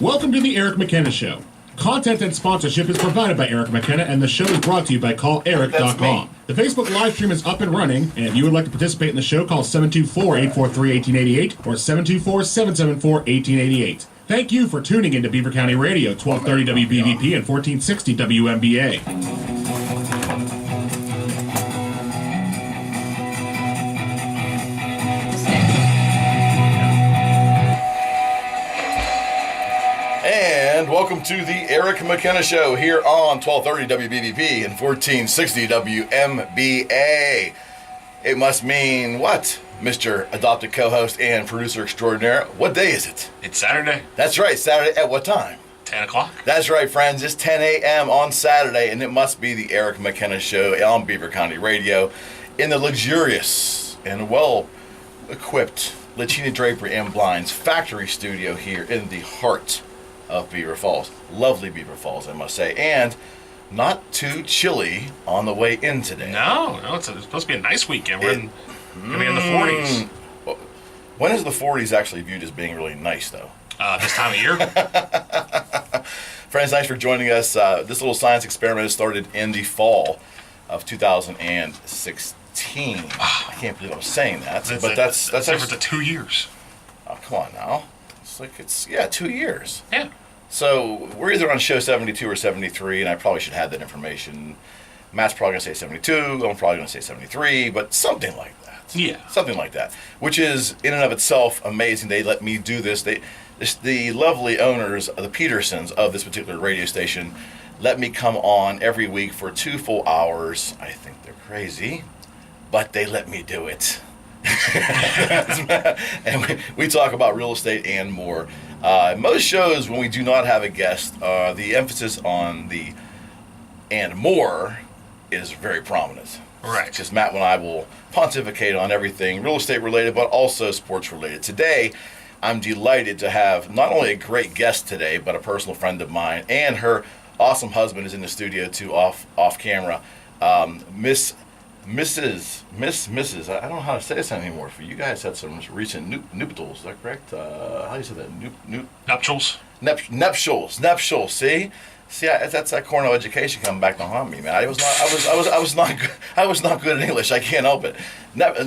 Welcome to the Eric McKenna Show. Content and sponsorship is provided by Eric McKenna, and the show is brought to you by CallEric.com. The Facebook live stream is up and running, and if you would like to participate in the show, call 724-843-1888 or 724-774-1888. Thank you for tuning in to Beaver County Radio, 1230 WBVP and 1460 WMBA. And welcome to the Eric McKenna Show here on 1230 WBVP and 1460 WMBA. It must mean what, Mr. Adopted Co-host and Producer Extraordinaire? What day is it? It's Saturday. That's right, Saturday at what time? 10 o'clock. That's right, friends. It's 10 a.m. on Saturday, and it must be the Eric McKenna Show on Beaver County Radio in the luxurious and well-equipped Latina Drapery and Blinds factory studio here in the heart of Beaver Falls. Lovely Beaver Falls, I must say, and not too chilly on the way in today. No, it's supposed to be a nice weekend. We're going to be in the 40s. When is the 40s actually viewed as being really nice, though? This time of year. Friends, thanks for joining us. This little science experiment started in the fall of 2016. I can't believe I'm saying that, but that's over to 2 years. Oh, come on now. It's 2 years. Yeah. So we're either on show 72 or 73, and I probably should have that information. Matt's probably going to say 72, I'm probably going to say 73, but something like that. Yeah. Something like that, which is in and of itself amazing. They let me do this. The lovely owners, the Petersons of this particular radio station, let me come on every week for 2 full hours. I think they're crazy, but they let me do it. And we talk about real estate and more. Most shows, when we do not have a guest, the emphasis on the and more is very prominent. Right. Because Matt and I will pontificate on everything real estate related, but also sports related. Today, I'm delighted to have not only a great guest today, but a personal friend of mine, and her awesome husband is in the studio too, off camera. Mrs. I don't know how to say this anymore. For you guys had some recent nuptials, is that correct? How do you say that? Nuptials. Nuptials. See, that's that Cornell education coming back to haunt me, man. I was not good at English. I can't help it.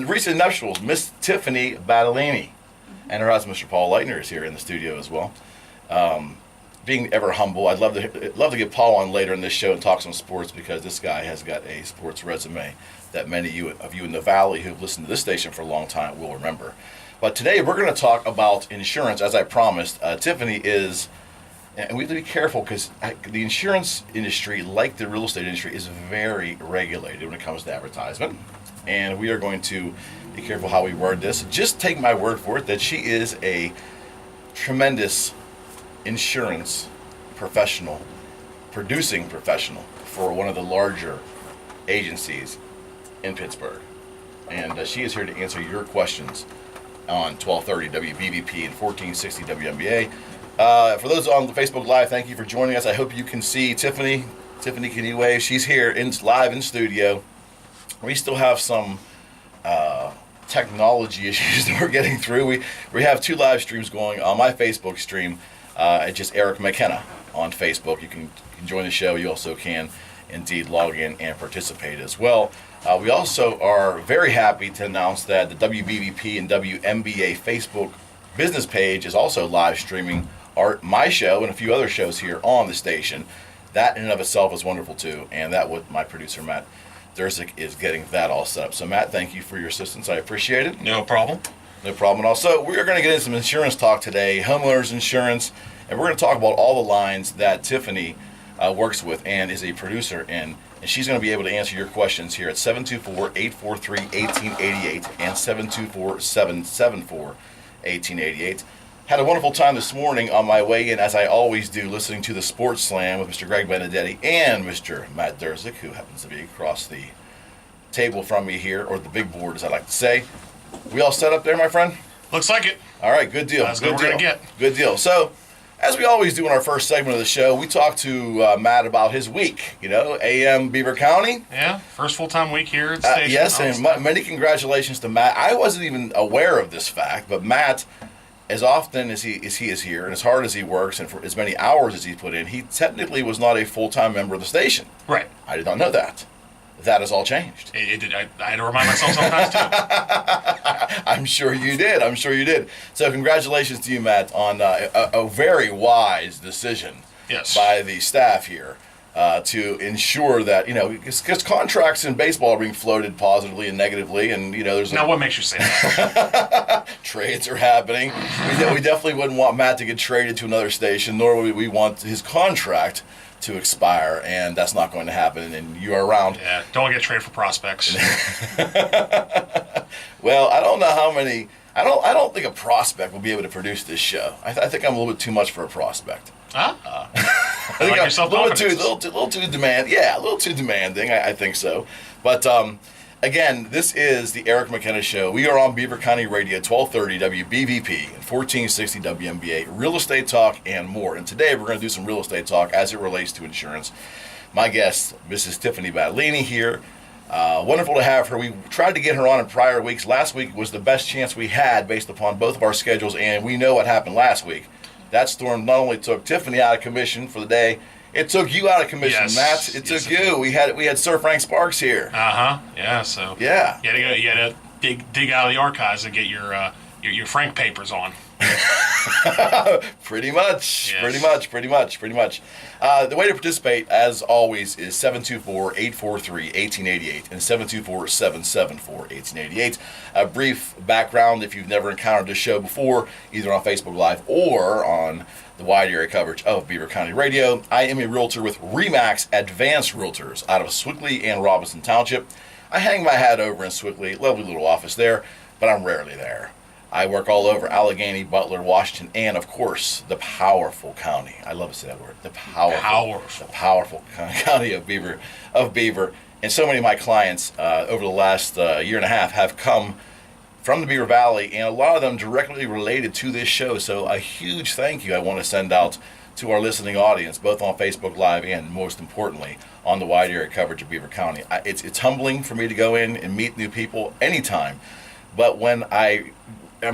Recent nuptials. Miss Tiffany Battaglini and her husband, Mr. Paul Leitner, is here in the studio as well. Being ever humble, I'd love to get Paul on later in this show and talk some sports, because this guy has got a sports resume that many of you in the Valley who've listened to this station for a long time will remember. But today we're going to talk about insurance, as I promised. Tiffany is, and we have to be careful because the insurance industry, like the real estate industry, is very regulated when it comes to advertisement. And we are going to be careful how we word this. Just take my word for it that she is a tremendous insurance professional, producing professional for one of the larger agencies in Pittsburgh. And she is here to answer your questions on 1230 WBVP and 1460 WMBA. For those on the Facebook Live, thank you for joining us. I hope you can see Tiffany. Tiffany, can you wave? She's here live in studio. We still have some technology issues that we're getting through. We have 2 live streams going on my Facebook stream. It's just Eric McKenna on Facebook. You can join the show. You also can indeed log in and participate as well. We also are very happy to announce that the WBVP and WMBA Facebook business page is also live streaming my show and a few other shows here on the station. That in and of itself is wonderful too, and that with my producer Matt Durzik is getting that all set up. So Matt, thank you for your assistance. I appreciate it. No problem. No problem at all. So we are going to get into some insurance talk today, homeowners insurance, and we're going to talk about all the lines that Tiffany works with and is a producer in. And she's going to be able to answer your questions here at 724-843-1888 and 724-774-1888. Had a wonderful time this morning on my way in, as I always do, listening to the Sports Slam with Mr. Greg Benedetti and Mr. Matt Durzik, who happens to be across the table from me here, or the big board, as I like to say. We all set up there, my friend? Looks like it. All right, good deal. That's what we're going to get. Good deal. So, as we always do in our first segment of the show, we talk to Matt about his week. AM Beaver County. Yeah, first full-time week here at the station. Yes, and many congratulations to Matt. I wasn't even aware of this fact, but Matt as often as he is here, and as hard as he works, and for as many hours as he put in, he technically was not a full-time member of the station. Right. I did not know that. That has all changed. It did. I had to remind myself sometimes too. I'm sure you did. So congratulations to you, Matt, on a very wise decision by the staff here to ensure that, because contracts in baseball are being floated positively and negatively, and, there's... Now, what makes you say that? Trades are happening. We definitely wouldn't want Matt to get traded to another station, nor would we want his contract to expire, and that's not going to happen, and you are around. Yeah, don't get traded for prospects. Well, I don't know how many... I don't think a prospect will be able to produce this show. I think I'm a little bit too much for a prospect. I think like I'm yourself a little too demanding. Yeah, a little too demanding. I think so. But again, this is the Eric McKenna Show. We are on Beaver County Radio, 1230 WBVP and 1460 WMBA, real estate talk and more. And today we're going to do some real estate talk as it relates to insurance. My guest, Mrs. Tiffany Battaglini here. Wonderful to have her. We tried to get her on in prior weeks. Last week was the best chance we had based upon both of our schedules, and we know what happened last week. That storm not only took Tiffany out of commission for the day, it took you out of commission, yes. Matt. It took you. We had Sir Frank Sparks here. Yeah. So yeah, you had to dig out of the archives and get your Frank papers on. Pretty much. Yes. Pretty much. The way to participate, as always, is 724-843-1888 and 724-774-1888. A brief background if you've never encountered this show before, either on Facebook Live or on the wide area coverage of Beaver County Radio. I am a realtor with RE/MAX Advanced Realtors out of Swickley and Robinson Township. I hang my hat over in Swickley, lovely little office there, but I'm rarely there. I work all over Allegheny, Butler, Washington, and of course, the powerful county. I love to say that word. The powerful county of Beaver. And so many of my clients over the last year and a half have come from the Beaver Valley, and a lot of them directly related to this show. So a huge thank you I want to send out to our listening audience, both on Facebook Live and, most importantly, on the wide area coverage of Beaver County. It's humbling for me to go in and meet new people anytime, but when I'm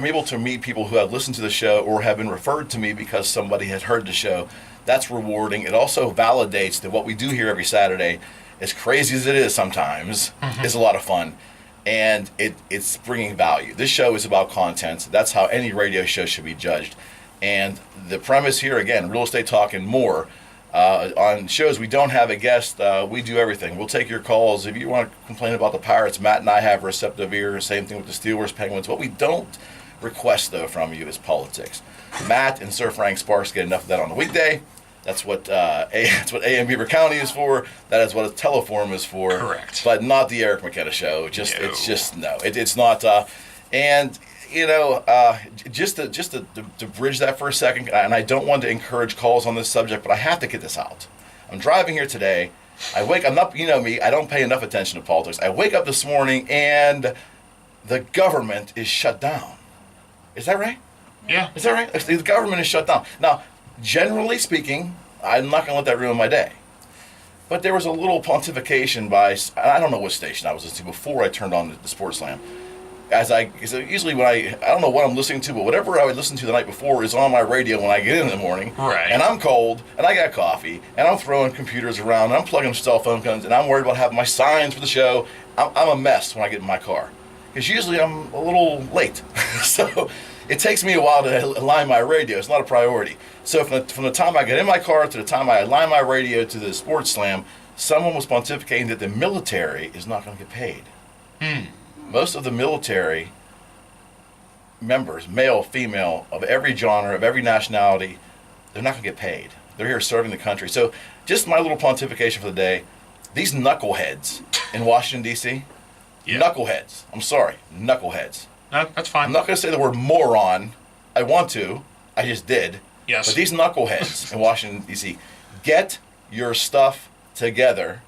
able to meet people who have listened to the show or have been referred to me because somebody has heard the show, that's rewarding. It also validates that what we do here every Saturday, as crazy as it is sometimes, is a lot of fun. And it's bringing value. This show is about content. That's how any radio show should be judged. And the premise here, again, real estate talk and more. On shows we don't have a guest, we do everything. We'll take your calls. If you want to complain about the Pirates, Matt and I have a receptive ear. Same thing with the Steelers, Penguins. What we don't request, though, from you is politics. Matt and Sir Frank Sparks get enough of that on the weekday. That's what AM Beaver County is for. That is what a Teleforum is for. Correct. But not the Eric McKenna Show. It's not. And just to bridge that for a second, and I don't want to encourage calls on this subject, but I have to get this out. I'm driving here today. I'm not, me, I don't pay enough attention to politics. I wake up this morning and the government is shut down. Is that right? Yeah. Is that right? The government is shut down. Now, generally speaking, I'm not going to let that ruin my day. But there was a little pontification by, I don't know what station I was listening to before I turned on the Sports Slam. Usually when I don't know what I'm listening to, but whatever I would listen to the night before is on my radio when I get in the morning. Right. And I'm cold, and I got coffee, and I'm throwing computers around, and I'm plugging cell phone guns, and I'm worried about having my signs for the show. I'm a mess when I get in my car. Because usually I'm a little late. So it takes me a while to align my radio. It's not a priority. So from the time I get in my car to the time I align my radio to the Sports Slam, someone was pontificating that the military is not going to get paid. Most of the military members, male, female, of every genre, of every nationality, they're not going to get paid. They're here serving the country. So just my little pontification for the day, these knuckleheads in Washington, D.C., knuckleheads. I'm sorry, knuckleheads. No, that's fine. I'm not going to say the word moron. I want to. I just did. Yes. But these knuckleheads in Washington, D.C., get your stuff together.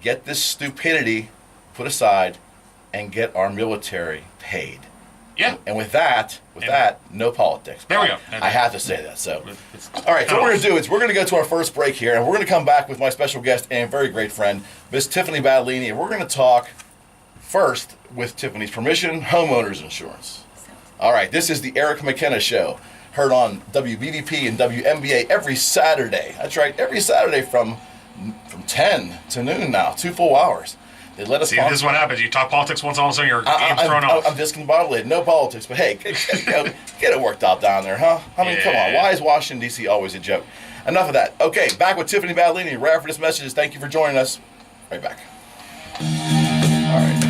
Get this stupidity put aside and get our military paid. Yeah. And with that, no politics. There we go. I have to say that. So, all right. So what we're going to do is we're going to go to our first break here, and we're going to come back with my special guest and very great friend, Miss Tiffany Battaglini, and we're going to talk first, with Tiffany's permission, homeowners insurance. All right, this is the Eric McKenna Show, heard on WBVP and WMBA every Saturday. That's right, every Saturday from 10 to noon now, 2 full hours. They let us See, this is what happens. You talk politics once, all of a sudden your game's thrown off. I'm discombobulated. No politics, but hey, get it worked out down there, huh? I mean, come on. Why is Washington, D.C. always a joke? Enough of that. Okay, back with Tiffany Battaglini. Right after this message, thank you for joining us. Right back. All right.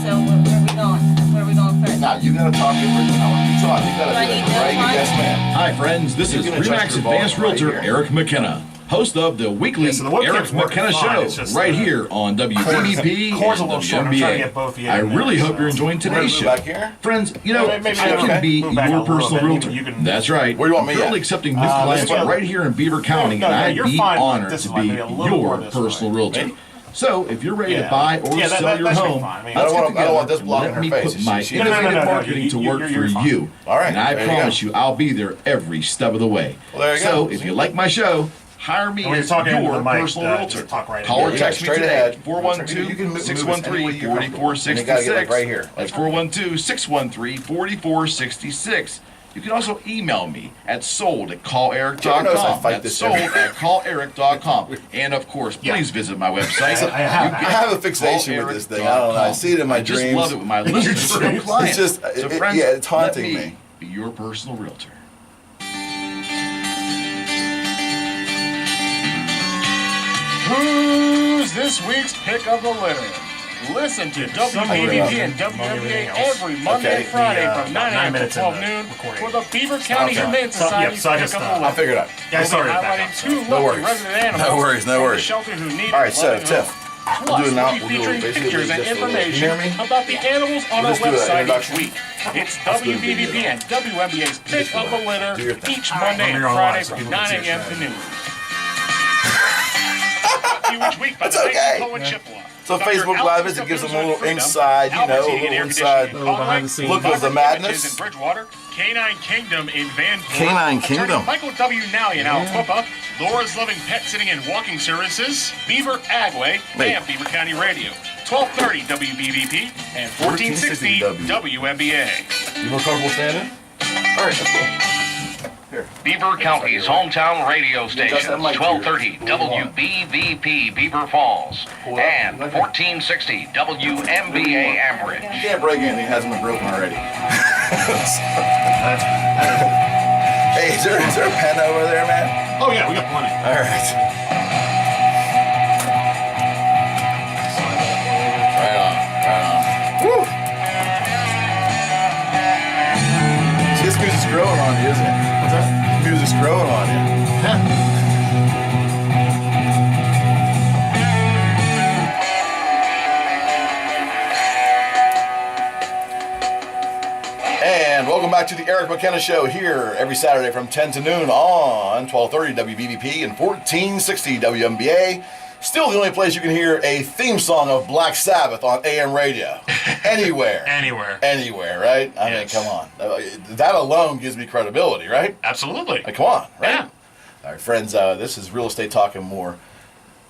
So where are we going? Where are we going first? Now, you got to talk. I want you to talk. You got to Do I do need it. no Right, time? yes, ma'am. Hi, friends. This is You're gonna Remax adjust your Advanced volume right Realtor here. Eric McKenna, host of the weekly Yeah, so the Eric webcam's working McKenna fine. Show, It's just, right here on WBVP Cord's a and little short. I'm trying to WMBA. get both of you I in there, really hope so. you're enjoying today's Move show. back here? Friends, you know, Maybe I can be move back a your little personal bit. realtor. You can- That's right. Where do you want me Currently at? accepting new clients this way. right here in Beaver County, No, and no, I'd you're be fine. honored This to way, be maybe a little your more this way. personal realtor. Maybe. So, if you're ready to Yeah. buy or Yeah, sell your that should be home, fine. I mean, let's I don't get want together this blocking and her let me face. put my She- innovative No, marketing to work you're for fine. you. All right, And I there you promise go. you, I'll be there every step of the way. Well, there you so, go. if you like my show, hire me And when you're as talking into your the mic, personal realtor. just talk right Call or in. text Yeah, me straight today, ahead. You can move us any way you're comfortable. And you gotta get, like, 412-613-4466. right here. That's 412-613-4466. You can also email me at sold@calleric.com. Notice I fight That's this sold every- at calleric.com. And of course, please visit my website. I have- I have a fixation with this thing. I don't know. I see it in my I just dreams. love it with my listeners and clients. It's just, So friends, yeah, it's haunting let me. Be your personal realtor. Who's this week's pick of the litter? Listen to WBVP and WMBA every Monday and Okay. Friday from 9 9 a.m. to minutes in 12 the noon recording. for the Beaver County Okay. Humane Society's so I pick just, of the I'll litter. I'll figure it out. Yeah, I started We'll be back highlighting up. two No lovely worries. resident animals No worries, no from worries. the shelter who need All right, so, loving Tiff, homes. we'll do it now. Plus, We'll we'll be do featuring basically pictures and just a little- information you hear me? about the animals on We'll our just do an website each introduction. week. It's do a video. WBVP and WMBA's pick of the Do your litter thing. each Monday and You're Friday online, so from people can 9 see a.m. us, to right? noon. Brought to you each week by It's the okay. Poet Chippewa. So Dr. Facebook Alfred Live visit gives them a little Freedom, inside, you know, a Albertine little Air inside Conditioning in behind the Conway, scenes. look of the Vibrant madness. Images in Bridgewater, Canine Kingdom in Vanport, Canine Attorney Kingdom. Michael W. Nally in Aliquippa, Laura's Loving Pet Sitting and Walking Services, Beaver Agway, Wait. and Beaver County Radio. 1230 WBVP and 1460 WMBA. You more comfortable standing? All right, that's cool. Here. Beaver County's hometown radio Adjust stations, that mic to 1230 your- WBVP Beaver Falls Pull it up. and 1460 WMBA Ambridge. You can't break anything that hasn't been broken already. Hey, is there a pen over there, man? Oh, yeah, we got plenty. All right. Right on, right on. Woo! See, this music's growing on you, isn't it? What's that? This music's growing on you. And welcome back to the Eric McKenna Show here every Saturday from 10 to noon on 1230 WBVP and 1460 WMBA. Still the only place you can hear a theme song of Black Sabbath on AM radio. Anywhere. Anywhere. Anywhere, right? I Yes. mean, come on. That alone gives me credibility, right? Absolutely. Like, come on, right? Yeah. All right, friends, this is Real Estate Talking More,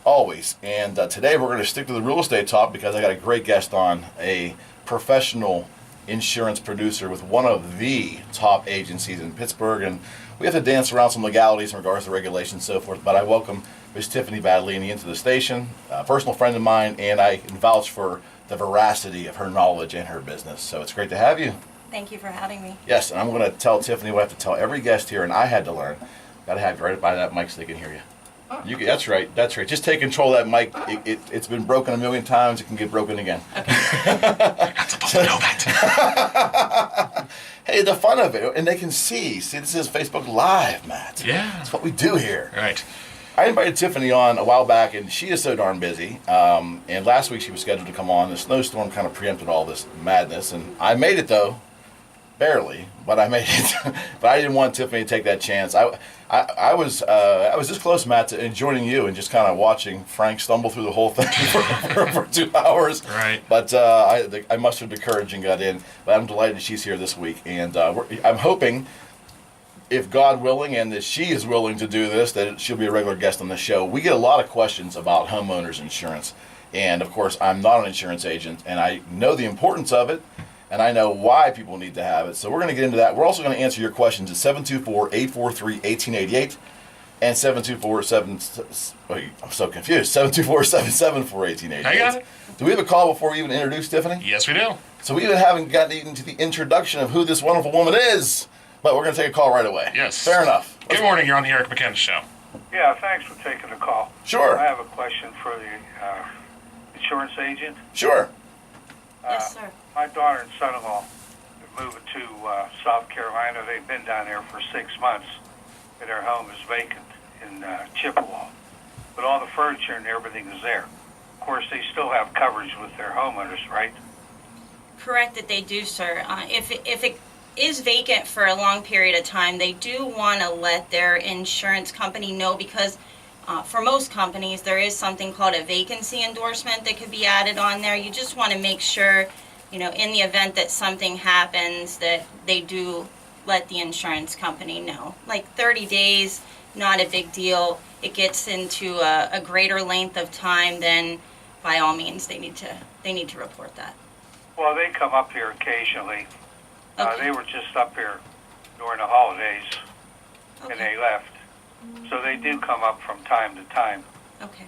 always. And today we're going to stick to the real estate talk because I got a great guest on, a professional insurance producer with one of the top agencies in Pittsburgh. And we have to dance around some legalities in regards to regulations and so forth. But I welcome Ms. Tiffany Battaglini into the station, a personal friend of mine, and I can vouch for the veracity of her knowledge and her business. So it's great to have you. Thank you for having me. Yes, and I'm going to tell Tiffany what I have to tell every guest here, and I had to learn. Got to have you right by that mic so they can hear you. That's right. That's right. Just take control of that mic. It's been broken a million times. It can get broken again. Not supposed to know that. Hey, the fun of it, and they can see. See, this is Facebook Live, Matt. Yeah. That's what we do here. Right. I invited Tiffany on a while back, and she is so darn busy. And last week she was scheduled to come on. The snowstorm kind of preempted all this madness, and I made it though. Barely, but I made it. But I didn't want Tiffany to take that chance. I was this close, Matt, to joining you and just kind of watching Frank stumble through the whole thing for 2 hours. Right. But I mustered the courage and got in. But I'm delighted she's here this week, and I'm hoping, if God willing, and that she is willing to do this, that she'll be a regular guest on the show. We get a lot of questions about homeowners insurance, and of course, I'm not an insurance agent, and I know the importance of it. and I know why people need to have it. So we're going to get into that. We're also going to answer your questions at 724-843-1888 and 724-7... Wait, I'm so confused. 724-774-1888. I got it. Do we have a call before we even introduce Tiffany? Yes, we do. So we even haven't gotten into the introduction of who this wonderful woman is, but we're going to take a call right away. Yes. Fair enough. Good morning. You're on the Eric McKenna Show. Yeah, thanks for taking the call. Sure. I have a question for the insurance agent. Sure. Yes, sir. My daughter and son-in-law are moving to South Carolina. They've been down there for 6 months, and their home is vacant in Chippewa. But all the furniture and everything is there. Of course, they still have coverage with their homeowners, right? Correct that they do, sir. If it is vacant for a long period of time, they do want to let their insurance company know, because for most companies there is something called a vacancy endorsement that could be added on there. You just want to make sure, in the event that something happens, that they do let the insurance company know. Like 30 days, not a big deal. It gets into a greater length of time, then by all means they need to report that. Well, they come up here occasionally. Okay. They were just up here during the holidays, and Okay. they left. So they do come up from time to time. Okay.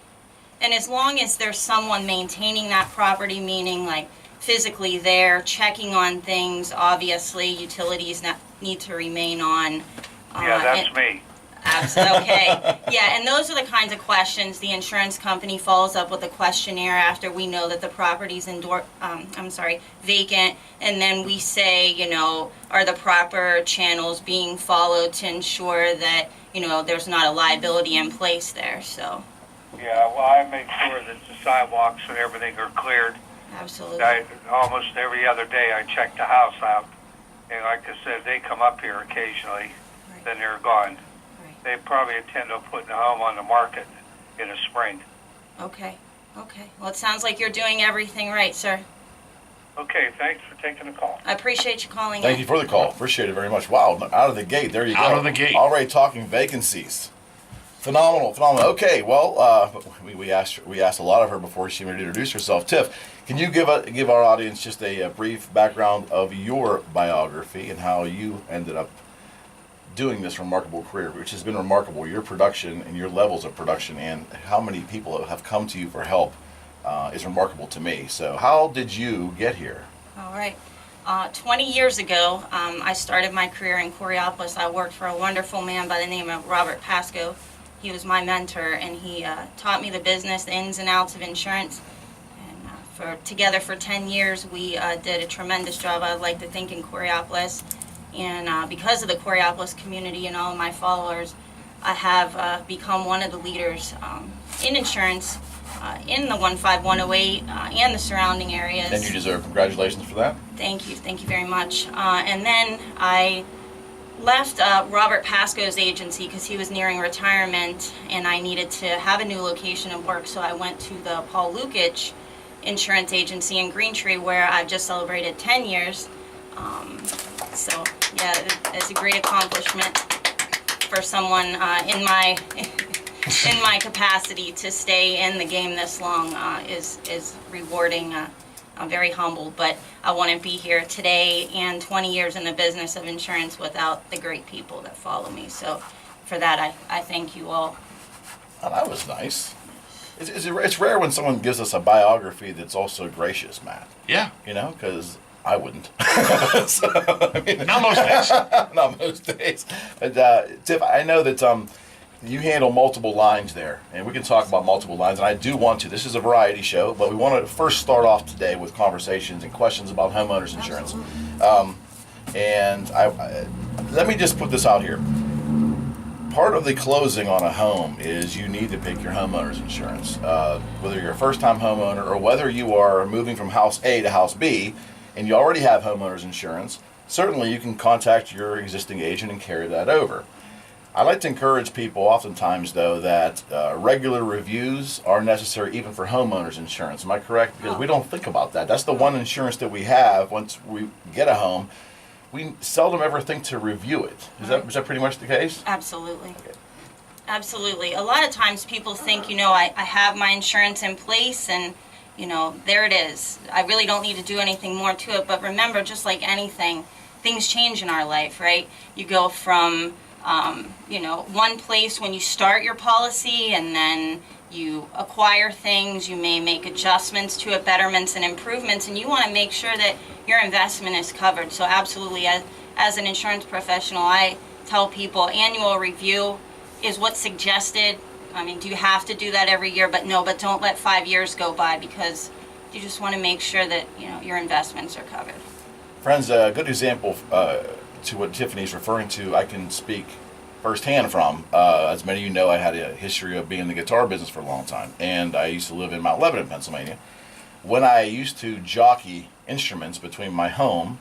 And as long as there's someone maintaining that property, meaning like physically there, checking on things, obviously utilities need to remain on. Yeah, that's me. Absolutely. Okay. Yeah, and those are the kinds of questions the insurance company follows up with a questionnaire after we know that the property's vacant, and then we say, are the proper channels being followed to ensure that, there's not a liability in place there. So. Yeah, well, I make sure that the sidewalks and everything are cleared. Absolutely. Almost every other day I check the house out. And like I said, they come up here occasionally, Right. then they're gone. Right. They probably intend on putting the home on the market in the spring. Okay. Well, it sounds like you're doing everything right, sir. Okay, thanks for taking the call. I appreciate you calling Thank in. you for the call. Appreciate it very much. Wow, out of the gate. There you go. Out of the gate. Already talking vacancies. Phenomenal. Okay, well, we asked a lot of her before she introduced herself. Tiff, can you give our audience just a brief background of your biography and how you ended up doing this remarkable career, which has been remarkable, your production and your levels of production, and how many people have come to you for help is remarkable to me. So how did you get here? All right. 20 years ago, I started my career in Coraopolis. I worked for a wonderful man by the name of Robert Pasco. He was my mentor, and he taught me the business, the ins and outs of insurance. And together for 10 years, we did a tremendous job, I'd like to think, in Coraopolis. And because of the Coraopolis community and all of my followers, I have become one of the leaders in insurance in the 15108 and the surrounding areas. And you deserve congratulations for that. Thank you very much. And then I left Robert Pasco's agency because he was nearing retirement, and I needed to have a new location of work, so I went to the Paul Lukic Insurance Agency in Greentree, where I've just celebrated 10 years. So yeah, it's a great accomplishment for someone in my capacity to stay in the game this long is rewarding. I'm very humbled, but I wouldn't be here today and 20 years in the business of insurance without the great people that follow me. So for that, I thank you all. Oh, that was nice. It's rare when someone gives us a biography that's also gracious, Matt. Yeah. Because I wouldn't. So, Not most days. Not most days. But Tiff, I know that you handle multiple lines there, and we can talk about multiple lines, and I do want to. This is a variety show, but we want to first start off today with conversations and questions about homeowners insurance. And let me just put this out here. Part of the closing on a home is you need to pick your homeowner's insurance. Whether you're a first-time homeowner or whether you are moving from house A to house B and you already have homeowner's insurance, certainly you can contact your existing agent and carry that over. I like to encourage people oftentimes, though, that regular reviews are necessary even for homeowners insurance. Am I correct? Because we don't think about that. That's the one insurance that we have once we get a home. We seldom ever think to review it. Is that pretty much the case? Absolutely. Okay. Absolutely. A lot of times people think, I have my insurance in place and, there it is. I really don't need to do anything more to it. But remember, just like anything, things change in our life, right? You go from, one place when you start your policy, and then you acquire things, you may make adjustments to it, betterments and improvements, and you want to make sure that your investment is covered. So absolutely, as an insurance professional, I tell people annual review is what's suggested. I mean, do you have to do that every year? But no, but don't let 5 years go by, because you just want to make sure that, your investments are covered. Friends, a good example to what Tiffany's referring to, I can speak firsthand from. As many of you know, I had a history of being in the guitar business for a long time, and I used to live in Mount Lebanon, Pennsylvania. When I used to jockey instruments between my home,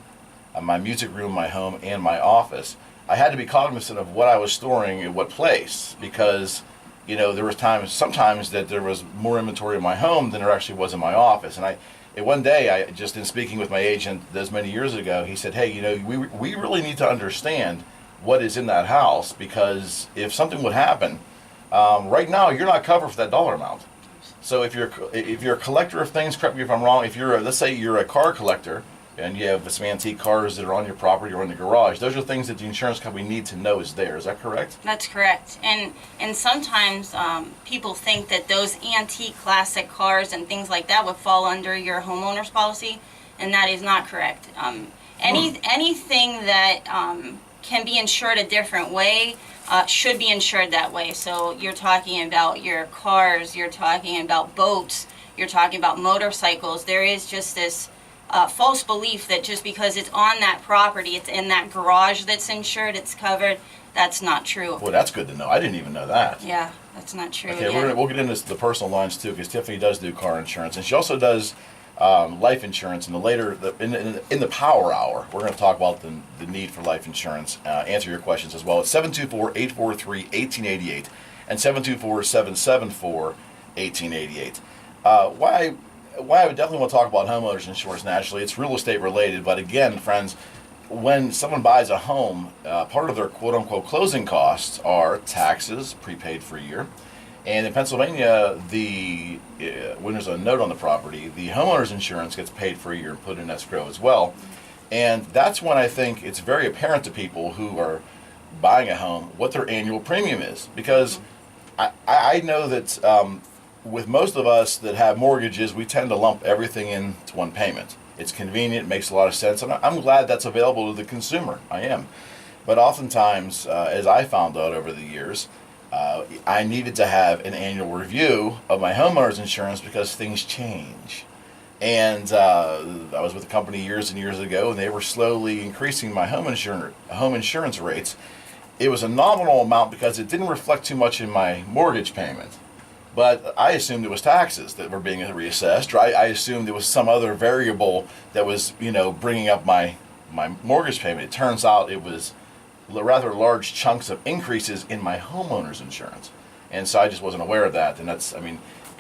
my music room, my home, and my office, I had to be cognizant of what I was storing in what place, because there was sometimes that there was more inventory in my home than there actually was in my office. And one day, I just in speaking with my agent this many years ago, he said, "Hey, we really need to understand what is in that house, because if something would happen, right now you're not covered for that dollar amount. So if you're a collector of things, correct me if I'm wrong. If let's say you're a car collector, and you have some antique cars that are on your property or in the garage, those are things that the insurance company needs to know is there. Is that correct?" That's correct. And sometimes people think that those antique classic cars and things like that would fall under your homeowner's policy, and that is not correct. Anything that can be insured a different way should be insured that way. So you're talking about your cars, you're talking about boats, you're talking about motorcycles. There is just this false belief that just because it's on that property, it's in that garage that's insured, it's covered. That's not true. Well, that's good to know. I didn't even know that. Yeah, that's not true. Okay, yeah. we'll get into the personal lines too, because Tiffany does do car insurance, and she also does life insurance. In the Power Hour, we're going to talk about the need for life insurance. Answer your questions as well. It's 724-843-1888 and 724-774-1888. Why I would definitely want to talk about homeowners insurance naturally. It's real estate related, but again, friends, when someone buys a home, part of their quote-unquote closing costs are taxes, prepaid for a year. And in Pennsylvania, when there's a note on the property, the homeowner's insurance gets paid for a year and put in escrow as well. And that's when I think it's very apparent to people who are buying a home what their annual premium is. Because I know that with most of us that have mortgages, we tend to lump everything into one payment. It's convenient, it makes a lot of sense, and I'm glad that's available to the consumer. I am. But oftentimes, as I found out over the years, I needed to have an annual review of my homeowner's insurance because things change. And I was with a company years and years ago, and they were slowly increasing my home insurance rates. It was a nominal amount because it didn't reflect too much in my mortgage payment. But I assumed it was taxes that were being reassessed. Or I assumed it was some other variable that was, bringing up my mortgage payment. It turns out it was rather large chunks of increases in my homeowner's insurance, and so I just wasn't aware of that. And that's,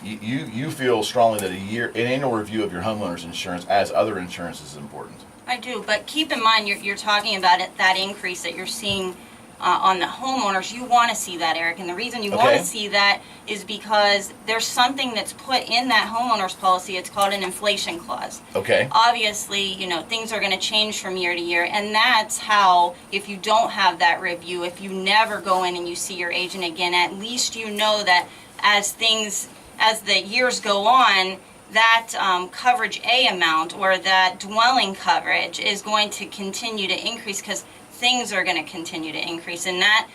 you feel strongly that an annual review of your homeowner's insurance, as other insurance, is important. I do, but keep in mind you're talking about that increase that you're seeing on the homeowners. You want to see that, Eric, and the reason you want to see that is because there's something that's put in that homeowner's policy. It's called an inflation clause. Okay. Obviously, things are going to change from year to year, and that's how, if you don't have that review, if you never go in and you see your agent again, at least you know that as the years go on, that coverage A amount, or that dwelling coverage, is going to continue to increase, because things are going to continue to increase, and that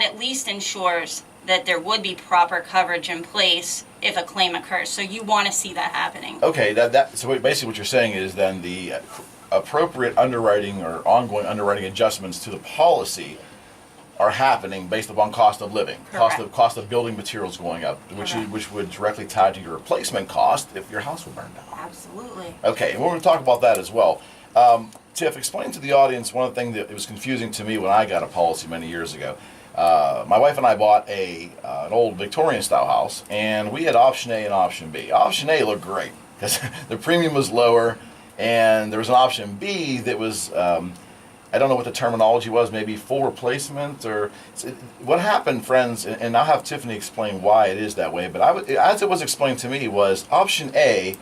at least ensures that there would be proper coverage in place if a claim occurs. So you want to see that happening. Okay, so basically what you're saying is then the appropriate underwriting or ongoing underwriting adjustments to the policy are happening based upon cost of living, cost of building materials going up, which would directly tie to your replacement cost if your house would burn down. Absolutely. Okay, and we're going to talk about that as well. Tiff, explain to the audience one of the things that it was confusing to me when I got a policy many years ago. My wife and I bought an old Victorian-style house, and we had option A and option B. Option A looked great because the premium was lower, and there was an option B that was, I don't know what the terminology was, maybe full replacement, or what happened, friends, and I'll have Tiffany explain why it is that way, but as it was explained to me, was option A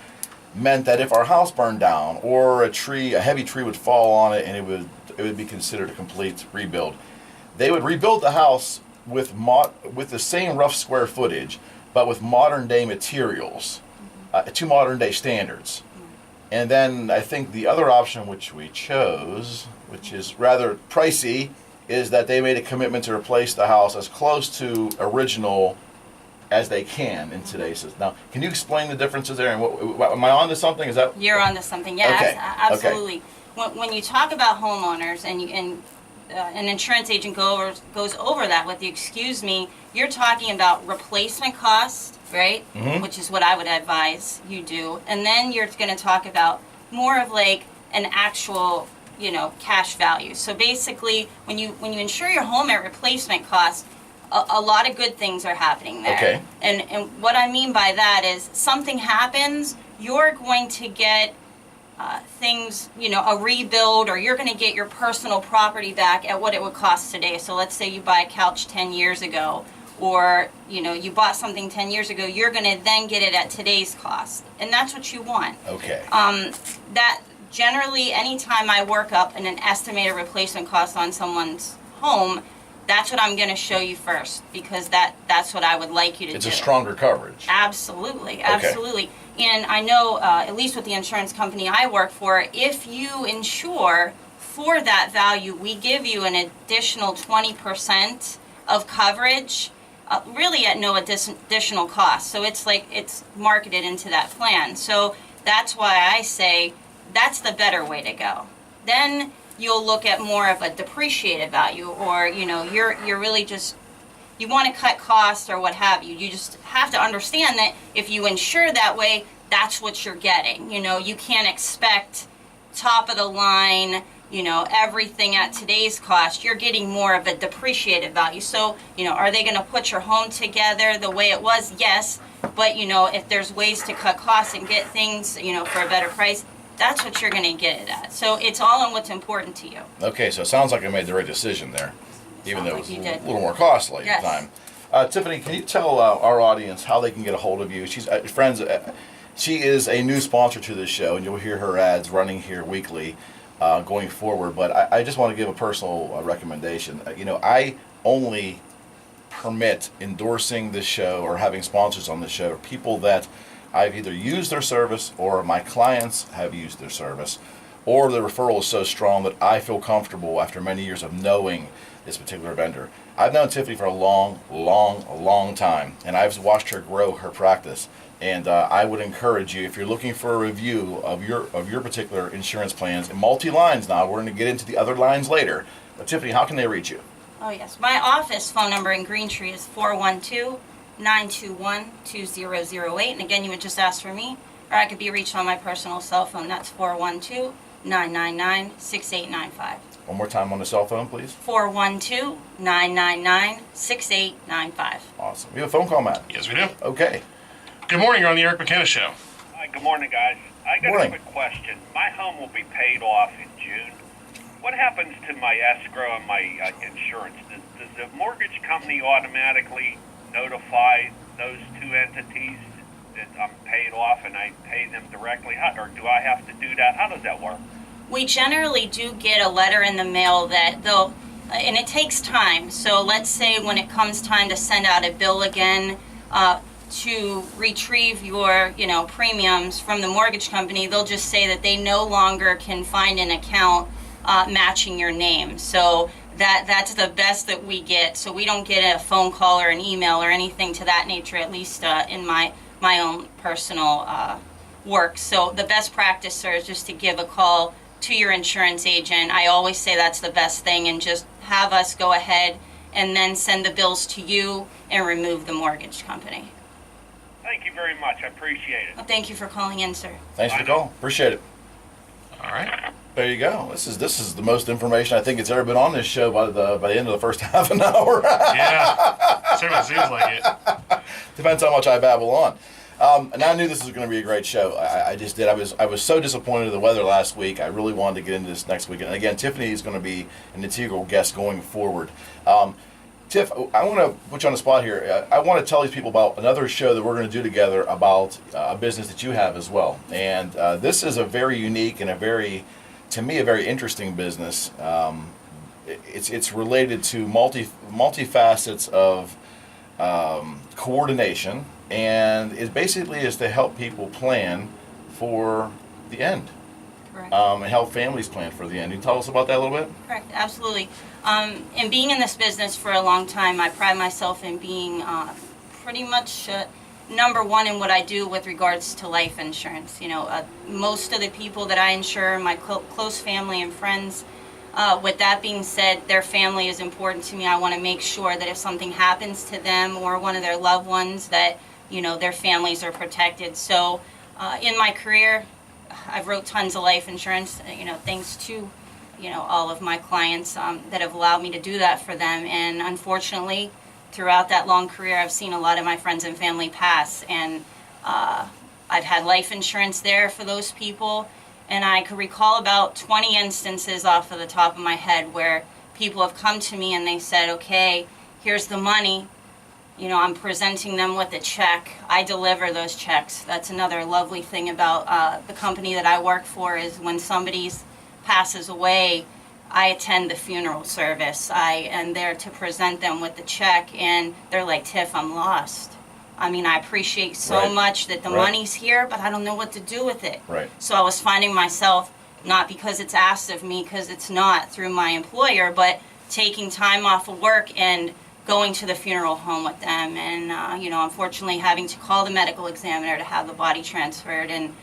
meant that if our house burned down or a heavy tree would fall on it and it would be considered a complete rebuild. They would rebuild the house with the same rough square footage, but with modern day materials, to modern day standards. And then I think the other option which we chose, which is rather pricey, is that they made a commitment to replace the house as close to original as they can in today's system. Now, can you explain the differences there? And am I on to something? Is that You're onto something. Yeah, Okay. absolutely. When you talk about homeowners and an insurance agent goes over that with you, excuse me, you're talking about replacement costs, right? Mhm. Which is what I would advise you do. And then you're going to talk about more of like an actual, cash value. So basically, when you insure your home at replacement cost, a lot of good things are happening there. Okay. And what I mean by that is something happens, you're going to get things, a rebuild, or you're going to get your personal property back at what it would cost today. So let's say you buy a couch 10 years ago, or, you bought something 10 years ago, you're going to then get it at today's cost. And that's what you want. okay? That generally, anytime I work up an estimated replacement cost on someone's home, that's what I'm going to show you first, because that's what I would like you to It's do. a stronger coverage. Absolutely. And I know, at least with the insurance company I work for, if you insure for that value, we give you an additional 20% of coverage, really at no additional cost. So it's marketed into that plan. So that's why I say that's the better way to go. Then you'll look at more of a depreciated value, or you're really just, you want to cut costs or what have you. You just have to understand that if you insure that way, that's what you're getting. You can't expect top of the line, everything at today's cost. You're getting more of a depreciated value. So, are they going to put your home together the way it was? Yes. But, if there's ways to cut costs and get things, for a better price, that's what you're going to get it at. So it's all on what's important to you. Okay, so it sounds like I made the right decision there, even Sounds though like it you was a did. little more costly Yes. at the time. Tiffany, can you tell our audience how they can get a hold of you? She's friends. She is a new sponsor to this show, and you'll hear her ads running here weekly going forward. But I just want to give a personal recommendation. I only permit endorsing this show or having sponsors on this show people that I've either used their service or my clients have used their service, or the referral is so strong that I feel comfortable after many years of knowing this particular vendor. I've known Tiffany for a long time, and I've watched her grow her practice. And I would encourage you, if you're looking for a review of your particular insurance plans in multi-lines now, we're going to get into the other lines later. But Tiffany, how can they reach you? Oh, yes. My office phone number in Greentree is 412-921-2008. And again, you would just ask for me, or I could be reached on my personal cell phone. That's 412-999-6895. One more time on the cell phone, please. 412-999-6895. Awesome. We have a phone call, Matt. Yes, we do. Okay. Good morning. You're on the Eric McKenna Show. Hi, good morning, guys. I got Morning. a quick question. My home will be paid off in June. What happens to my escrow and my insurance? Does the mortgage company automatically notify those two entities that I'm paid off and I pay them directly? Or do I have to do that? How does that work? We generally do get a letter in the mail that they'll, and it takes time. So let's say when it comes time to send out a bill again, to retrieve your, premiums from the mortgage company, they'll just say that they no longer can find an account matching your name. So that's the best that we get. So we don't get a phone call or an email or anything to that nature, at least in my own personal work. So the best practice, sir, is just to give a call to your insurance agent. I always say that's the best thing, and just have us go ahead and then send the bills to you and remove the mortgage company. Thank you very much. I appreciate it. Well, thank you for calling in, sir. Thanks for the call. Appreciate it. All right. There you go. This is the most information I think it's ever been on this show by the end of the first half an hour. Yeah. Certainly seems like it. Depends how much I babble on. And I knew this was going to be a great show. I just did. I was so disappointed in the weather last week. I really wanted to get into this next week. And again, Tiffany is going to be an integral guest going forward. Tiff, I want to put you on the spot here. I want to tell these people about another show that we're going to do together about a business that you have as well. And this is a very unique and to me, a very interesting business. It's related to multifacets of coordination, and it basically is to help people plan for the end. Correct. And help families plan for the end. Can you tell us about that a little bit? Correct, absolutely. And being in this business for a long time, I pride myself in being pretty much number one in what I do with regards to life insurance. You know, most of the people that I insure, my close family and friends, with that being said, their family is important to me. I want to make sure that if something happens to them or one of their loved ones, that, you know, their families are protected. So in my career, I've wrote tons of life insurance, you know, thanks to, you know, all of my clients that have allowed me to do that for them. And unfortunately, throughout that long career, I've seen a lot of my friends and family pass. And I've had life insurance there for those people. And I could recall about 20 instances off of the top of my head where people have come to me and they said, okay, here's the money. You know, I'm presenting them with a check. I deliver those checks. That's another lovely thing about the company that I work for is when somebody passes away, I attend the funeral service. I am there to present them with the check, and they're like, Tiff, I'm lost. I mean, I appreciate so much that the money's here, but I don't know what to do with it. Right. So I was finding myself, not because it's asked of me, because it's not through my employer, but taking time off of work and going to the funeral home with them, and you know, unfortunately having to call the medical examiner to have the body transferred, and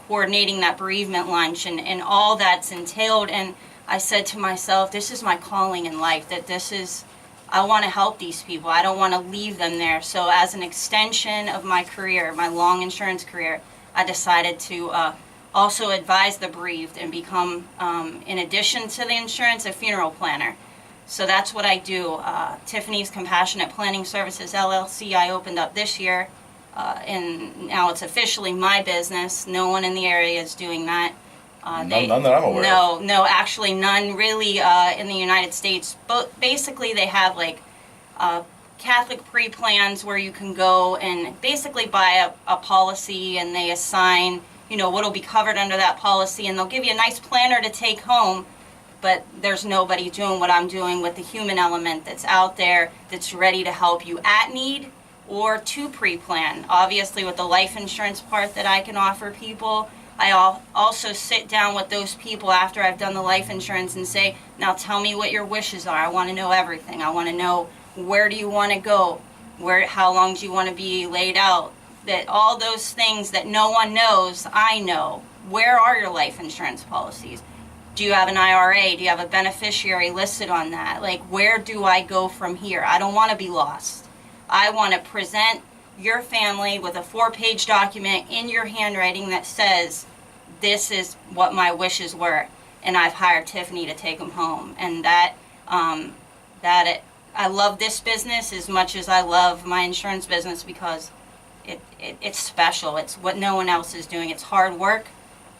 coordinating that bereavement lunch, and all that's entailed. And I said to myself, this is my calling in life, that this is, I want to help these people. I don't want to leave them there. So as an extension of my career, my long insurance career, I decided to also advise the bereaved and become, in addition to the insurance, a funeral planner. So that's what I do. Tiffany's Compassionate Planning Services, LLC, I opened up this year, and now it's officially my business. No one in the area is doing that. None that I'm aware of. No, actually none really in the United States. But basically they have like Catholic pre-plans where you can go and basically buy a policy, and they assign, you know, what will be covered under that policy, and they'll give you a nice planner to take home. But there's nobody doing what I'm doing with the human element that's out there that's ready to help you at need or to pre-plan. Obviously, with the life insurance part that I can offer people, I also sit down with those people after I've done the life insurance and say, now tell me what your wishes are. I want to know everything. I want to know, where do you want to go? How long do you want to be laid out? That all those things that no one knows, I know. Where are your life insurance policies? Do you have an IRA? Do you have a beneficiary listed on that? Like, where do I go from here? I don't want to be lost. I want to present your family with a 4-page document in your handwriting that says, this is what my wishes were, and I've hired Tiffany to take them home. And I love this business as much as I love my insurance business, because it's special. It's what no one else is doing. It's hard work,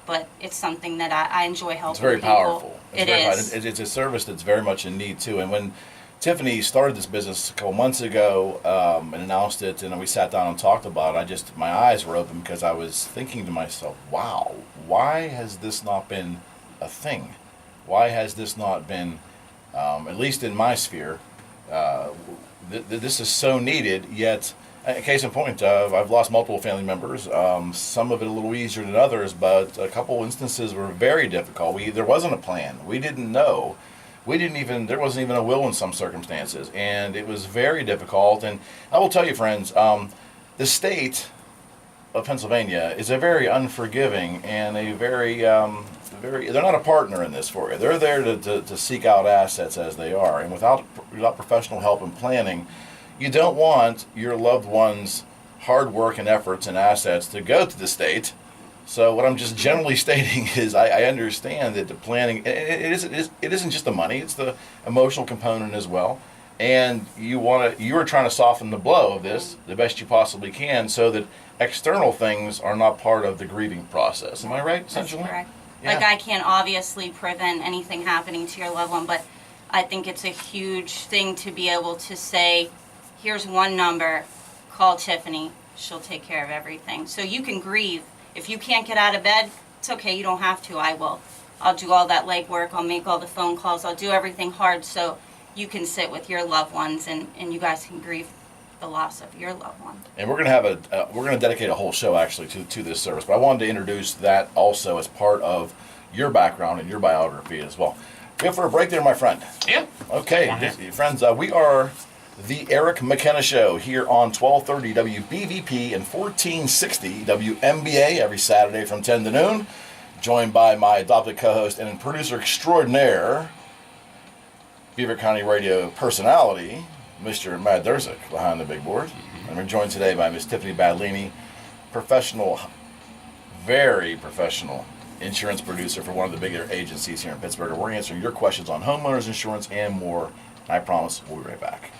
but it's something that I enjoy helping people. It's very powerful. It's a service that's very much in need too. And when Tiffany started this business a couple months ago and announced it, and we sat down and talked about it, my eyes were open, because I was thinking to myself, wow, why has this not been a thing? Why has this not been, at least in my sphere, this is so needed, yet, case in point, I've lost multiple family members, some of it a little easier than others, but a couple instances were very difficult. There wasn't a plan. We didn't know. There wasn't even a will in some circumstances, and it was very difficult. And I will tell you, friends, the state of Pennsylvania is a very unforgiving and a very, they're not a partner in this for you. They're there to seek out assets as they are, and without professional help and planning, you don't want your loved one's hard work and efforts and assets to go to the state. So what I'm just generally stating is I understand that the planning, it isn't just the money, it's the emotional component as well. And you are trying to soften the blow of this the best you possibly can, so that external things are not part of the grieving process. Am I right, essentially? That's correct. Yeah. Like, I can't obviously prevent anything happening to your loved one, but I think it's a huge thing to be able to say, here's one number, call Tiffany, she'll take care of everything. So you can grieve. If you can't get out of bed, it's okay, you don't have to, I will. I'll do all that legwork, I'll make all the phone calls, I'll do everything hard so you can sit with your loved ones and you guys can grieve the loss of your loved one. And we're gonna dedicate a whole show actually to this service. But I wanted to introduce that also as part of your background and your biography as well. We have for a break there, my friend. Yeah. Okay, friends, we are the Eric McKenna Show here on 1230 WBVP and 1460 WMBA every Saturday from 10 to noon. Joined by my adopted co-host and producer extraordinaire, Beaver County Radio personality, Mr. Matt Durzik, behind the big board. And we're joined today by Miss Tiffany Battaglini, professional, very professional insurance producer for one of the bigger agencies here in Pittsburgh. We're answering your questions on homeowners insurance and more. And I promise we'll be right back.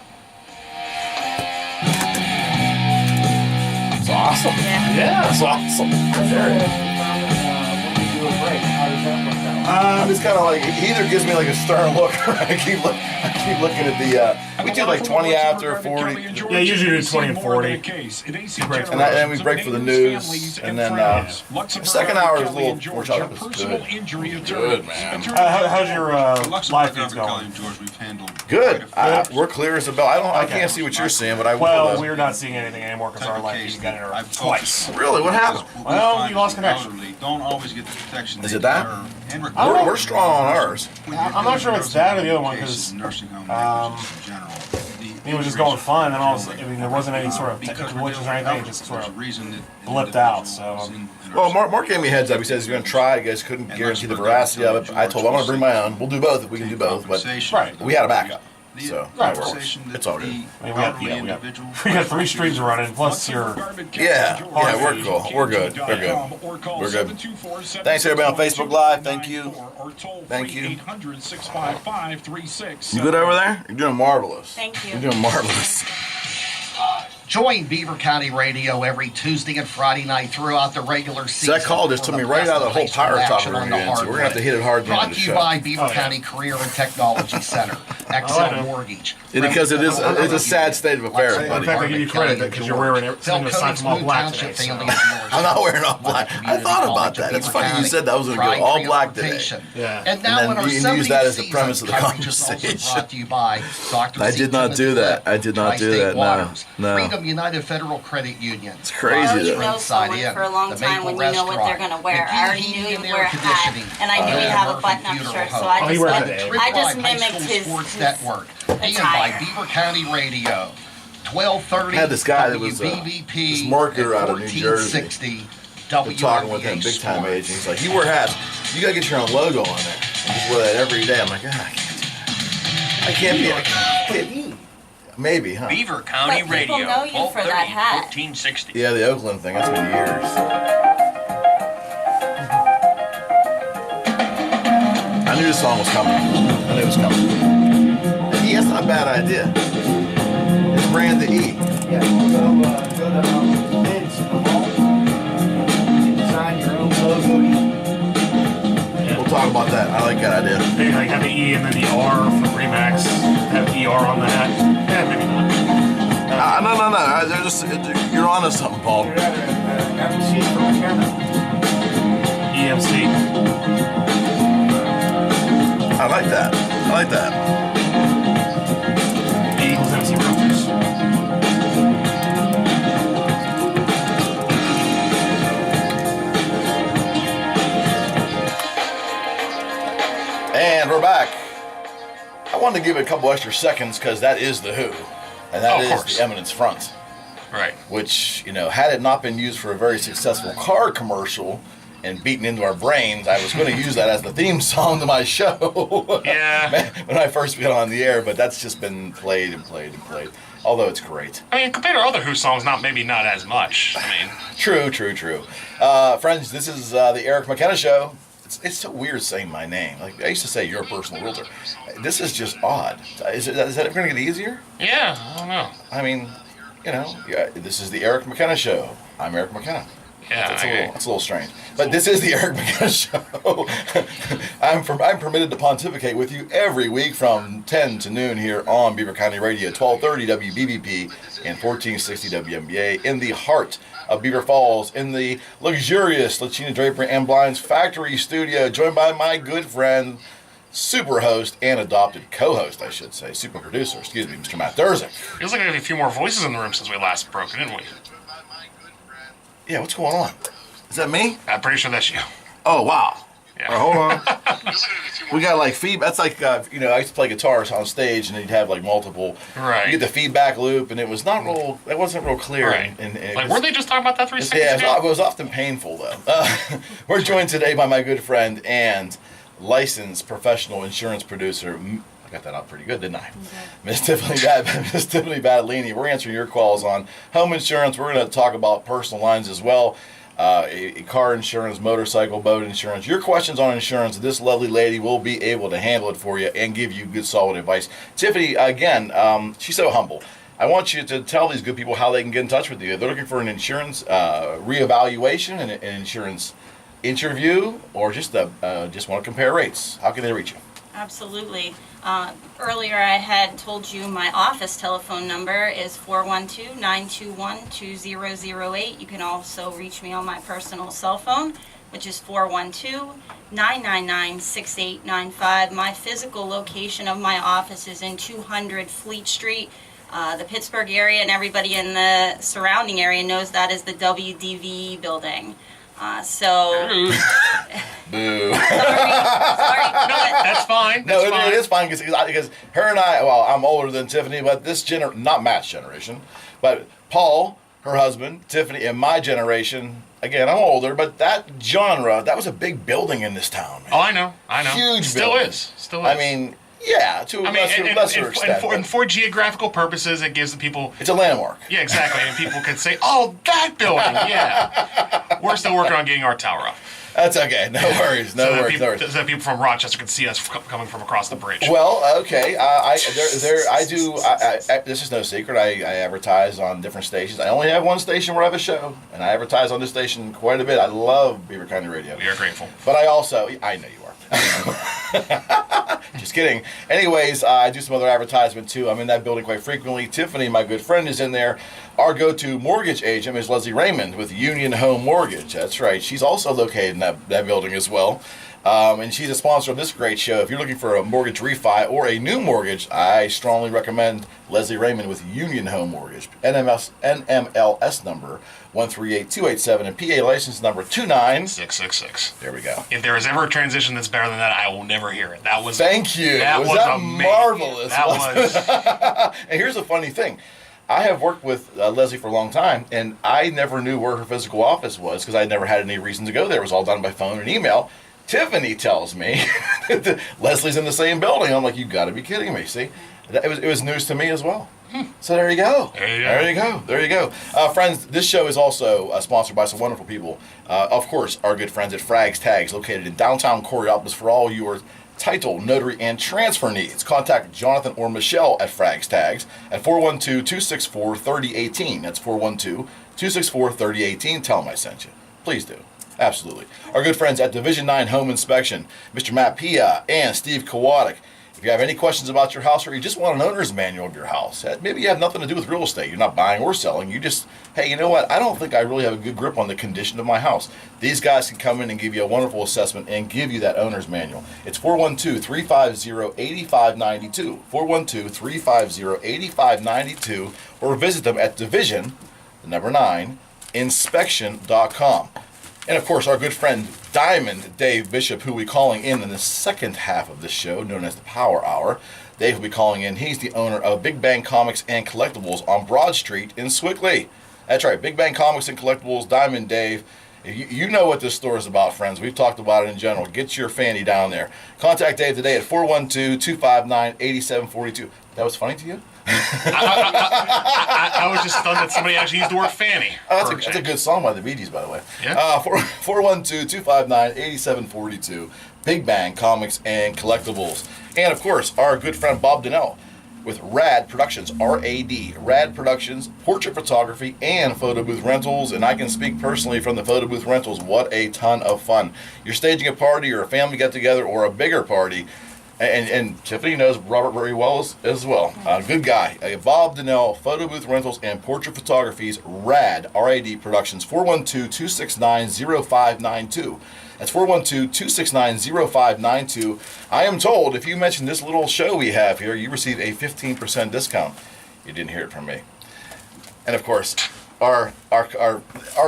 It's awesome. Yeah, it's awesome. It's kind of like, he either gives me like a stern look or I keep looking at the, we do like 20 after, 40. Yeah, usually do 20 and 40. And then we break for the news, and then the second hour is a little more chocolate. Good, man. How's your live feeds going? Good. We're clear as a bell. I can't see what you're seeing, but I will. Well, we're not seeing anything anymore because our live feeds got interrupted twice. Really? What happened? Well, we lost connection. Don't always get the protection. Is it that? We're strong on ours. I'm not sure if it's that or the other one because it was just going fun, and all. I mean, there wasn't any sort of technical glitches or anything. It just sort of blipped out. So. Well, Mark gave me a heads up. He says he's going to try. You guys couldn't guarantee the veracity of it. I told him I'm going to bring my own. We'll do both if we can do both. But we had a backup. So it's all good. I mean, we got 3 streams running plus your. Yeah, we're cool. We're good. We're good. We're good. Thanks everybody on Facebook Live. Thank you. Thank you. You good over there? You're doing marvelous. Thank you. You're doing marvelous. Join Beaver County Radio every Tuesday and Friday night throughout the regular season. That call just took me right out of the whole power top we're going to get into. We're going to have to hit it hard at the end of the show. Brought to you by Beaver County Career and Technology Center, XL Mortgage. Because it's a sad state of affairs, buddy. In fact, I give you credit because you're wearing everything that's all black today. So. I'm not wearing all black. I thought about that. It's funny you said that was going to go all black today. Yeah. And then you can use that as the premise of the conversation. I did not do that. I did not do that. No. Freedom United Federal Credit Union. It's crazy. You know someone for a long time when you know what they're going to wear. I already knew he'd wear a hat, and I knew he'd have a button-up shirt, so I just mimicked his network. And by Beaver County Radio, 1230. Had this guy that was this marketer out of New Jersey. We're talking with him, big time age, and he's like, "You wear hats. You gotta get your own logo on there. And just wear that every day." I'm like, I can't do that. I can't be. Maybe, huh? Beaver County But Radio. people know you for that hat. 1460. Yeah, the Oakland thing. That's been years. I knew this song was coming. I knew it was coming. E, that's not a bad idea. It's brand the E. Yeah, go to bids in the hall. You design your own logo. We'll talk about that. I like that idea. Maybe like have the E and then the R for Remax. Have ER on the hat. Yeah, maybe not. No. They're just, you're onto something, Paul. MC for McKenna. EMC. I like that. E equals MC Realtors. And we're back. I wanted to give it a couple extra seconds because that is the Who, and that is the Eminence Front. Right. Which, had it not been used for a very successful car commercial and beaten into our brains, I was going to use that as the theme song to my show. Yeah. When I first got on the air, but that's just been played and played and played. Although it's great. I mean, compared to other Who songs, maybe not as much. I mean. True. Friends, this is the Eric McKenna Show. It's so weird saying my name. Like I used to say, you're a personal realtor. This is just odd. Is that ever going to get easier? Yeah, I don't know. I mean, this is the Eric McKenna Show. I'm Eric McKenna. Yeah, It's a little strange. But this is the Eric McKenna Show. I'm permitted to pontificate with you every week from 10 to noon here on Beaver County Radio, 1230 WBBP and 1460 WMBA in the heart of Beaver Falls, in the luxurious Lachina Drapery and Blinds Factory Studio, joined by my good friend, super host and adopted co-host, I should say, super producer, excuse me, Mr. Matt Durzik. Feels like we have a few more voices in the room since we last broke, didn't we? Yeah, what's going on? Is that me? I'm pretty sure that's you. Oh, wow. Yeah. All right, hold on. We got like feedback. That's like, I used to play guitars on stage and you'd have like multiple. Right. You get the feedback loop and it was not real, it wasn't real clear. Right. And Like, weren't they just talking about that 3 seconds yeah, ago? it was often painful though. We're joined today by my good friend and licensed professional insurance producer. I got that out pretty good, didn't I? Miss Tiffany Battaglini. We're answering your calls on home insurance. We're going to talk about personal lines as well. Car insurance, motorcycle, boat insurance. Your questions on insurance, this lovely lady will be able to handle it for you and give you good, solid advice. Tiffany, again, she's so humble. I want you to tell these good people how they can get in touch with you. If they're looking for an insurance reevaluation, an insurance interview, or just want to compare rates. How can they reach you? Absolutely. Earlier I had told you my office telephone number is 412-921-2008. You can also reach me on my personal cell phone, which is 412-999-6895. My physical location of my office is in 200 Fleet Street. The Pittsburgh area and everybody in the surrounding area knows that is the WDV building. Boo. Sorry. No, that's fine. No, it is fine because her and I, well, I'm older than Tiffany, but not Matt's generation, but Paul, her husband, Tiffany, and my generation, again, I'm older, but that genre, that was a big building in this town, man. Oh, I know. Huge Still building. is. I mean, yeah, to a lesser extent. And for geographical purposes, it gives the people... It's a landmark. Yeah, exactly. And people can say, oh, that building, yeah. We're still working on getting our tower up. That's okay. No worries. No worries. So that people from Rochester can see us coming from across the bridge. Well, okay. I do. This is no secret. I advertise on different stations. I only have one station where I have a show, and I advertise on this station quite a bit. I love Beaver County Radio. We are grateful. But I know you are. Just kidding. Anyways, I do some other advertisement too. I'm in that building quite frequently. Tiffany, my good friend, is in there. Our go-to mortgage agent is Leslie Raymond with Union Home Mortgage. That's right. She's also located in that building as well. And she's a sponsor of this great show. If you're looking for a mortgage refi or a new mortgage, I strongly recommend Leslie Raymond with Union Home Mortgage. NMLS number 138287 and PA license number 29666. There we go. If there is ever a transition that's better than that, I will never hear it. That was... Thank you. That was amazing. Marvelous? That was... And here's the funny thing. I have worked with Leslie for a long time, and I never knew where her physical office was because I never had any reason to go there. It was all done by phone and email. Tiffany tells me that Leslie's in the same building. I'm like, you got to be kidding me. See, it was news to me as well. So there you go. There you go. Friends, this show is also sponsored by some wonderful people. Of course, our good friends at Frags Tags, located in downtown Coraopolis, for all your title, notary, and transfer needs. Contact Jonathan or Michelle at Frags Tags at 412-264-3018. That's 412-264-3018. Tell them I sent you. Please do. Absolutely. Our good friends at Division 9 Home Inspection, Mr. Matt Pia and Steve Kowalik. If you have any questions about your house or you just want an owner's manual of your house, maybe you have nothing to do with real estate, you're not buying or selling, you just, hey, you know what, I don't think I really have a good grip on the condition of my house. These guys can come in and give you a wonderful assessment and give you that owner's manual. It's 412-350-8592, 412-350-8592, or visit them at Division, the number 9, inspection.com. And of course, our good friend Diamond Dave Bishop, who will be calling in the second half of this show, known as the Power Hour. Dave will be calling in. He's the owner of Big Bang Comics and Collectibles on Broad Street in Swickley. That's right, Big Bang Comics and Collectibles, Diamond Dave. You know what this store is about, friends. We've talked about it in general. Get your fanny down there. Contact Dave today at 412-259-8742. That was funny to you? I was just stunned that somebody actually used the word fanny. That's a good song by the Bee Gees, by the way. Yeah. 412-259-8742. Big Bang Comics and Collectibles. And, of course, our good friend Bob Donnell. with Rad Productions, R-A-D, Rad Productions, portrait photography, and photo booth rentals. And I can speak personally from the photo booth rentals. What a ton of fun. You're staging a party or a family get-together or a bigger party. And Tiffany knows Robert very well as well. Good guy. Bob Donnell, photo booth rentals and portrait photography's Rad, R-A-D Productions, 412-269-0592. That's 412-269-0592. I am told if you mention this little show we have here, you receive a 15% discount. You didn't hear it from me. And of course, our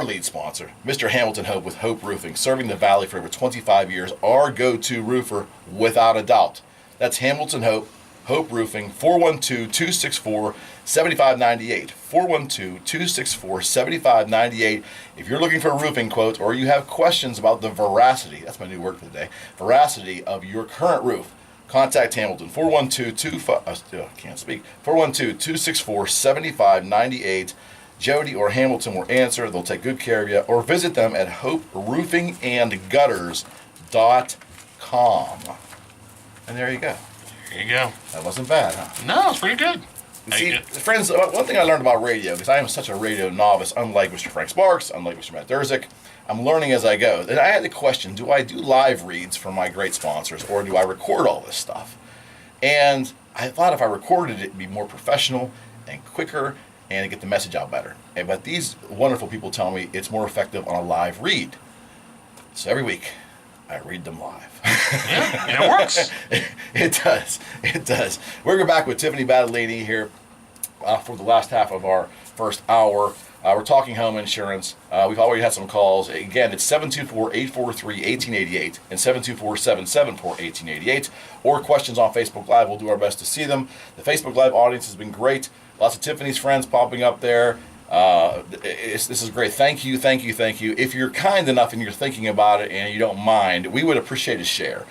lead sponsor, Mr. Hamilton Hope with Hope Roofing, serving the Valley for over 25 years, our go-to roofer without a doubt. That's Hamilton Hope, Hope Roofing, 412-264-7598. 412-264-7598. If you're looking for a roofing quote or you have questions about the veracity, that's my new word for the day, veracity of your current roof, contact Hamilton, 412-264-7598. Jody or Hamilton will answer. They'll take good care of you. Or visit them at hoperoofingandgutters.com. And there you go. There you go. That wasn't bad, huh? No, it's pretty good. See, friends, one thing I learned about radio, because I am such a radio novice, unlike Mr. Frank Sparks, unlike Mr. Matt Durzik, I'm learning as I go. And I had the question, do I do live reads for my great sponsors, or do I record all this stuff? And I thought if I recorded it, it'd be more professional and quicker, and to get the message out better. But these wonderful people tell me it's more effective on a live read. So every week, I read them live. Yeah, and it works. It does. It does. We're back with Tiffany Battaglini here for the last half of our first hour. We're talking home insurance. We've already had some calls. Again, it's 724-843-1888 and 724-774-1888. Or questions on Facebook Live. We'll do our best to see them. The Facebook Live audience has been great. Lots of Tiffany's friends popping up there. This is great. Thank you, thank you, thank you. If you're kind enough and you're thinking about it and you don't mind, we would appreciate a share.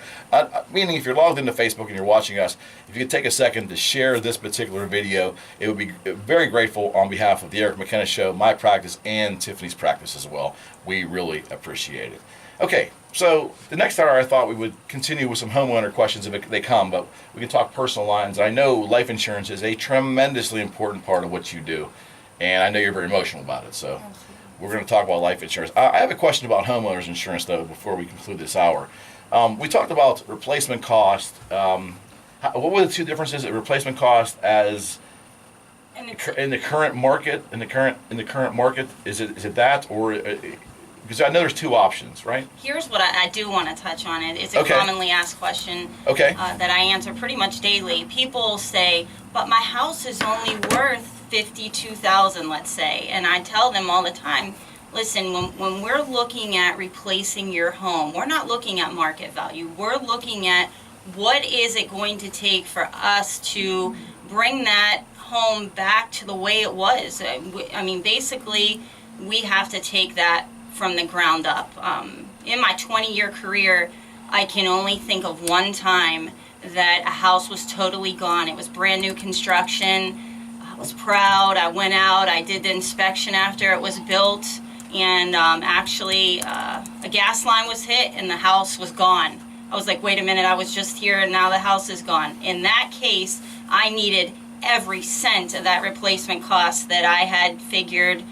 Meaning if you're logged into Facebook and you're watching us, if you could take a second to share this particular video, it would be very grateful on behalf of the Eric McKenna Show, my practice, and Tiffany's practice as well. We really appreciate it. Okay, so the next hour I thought we would continue with some homeowner questions if they come, but we can talk personal lines. I know life insurance is a tremendously important part of what you do, and I know you're very emotional about it, so we're going to talk about life insurance. I have a question about homeowners insurance, though, before we conclude this hour. We talked about replacement cost. What were the two differences? Replacement cost as in the current market. In the current market, is it that, or because I know there's two options, right? Here's what I do want to touch on. It's a Okay. commonly asked question that I answer pretty much daily. People say, but my house is only worth $52,000, let's say. And I tell them all the time, listen, when we're looking at replacing your home, we're not looking at market value. We're looking at what is it going to take for us to bring that home back to the way it was. I mean, basically, we have to take that from the ground up. In my 20-year career, I can only think of one time that a house was totally gone. It was brand new construction. I was proud. I went out. I did the inspection after it was built, and actually a gas line was hit and the house was gone. I was like, wait a minute, I was just here and now the house is gone. In that case, I needed every cent of that replacement cost that I had figured,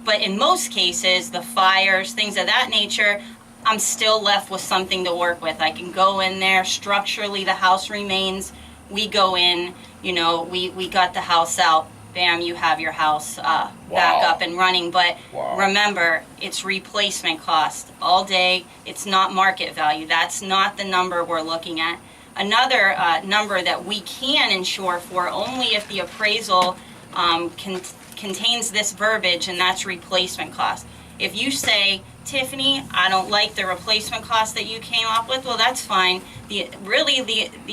but in most cases, the fires, things of that nature, I'm still left with something to work with. I can go in there. Structurally, the house remains. We go in, we got the house out. Bam, you have your house back up and running. But remember, it's replacement cost all day. It's not market value. That's not the number we're looking at. Another number that we can insure for only if the appraisal contains this verbiage, and that's replacement cost. If you say, Tiffany, I don't like the replacement cost that you came up with, well, that's fine. The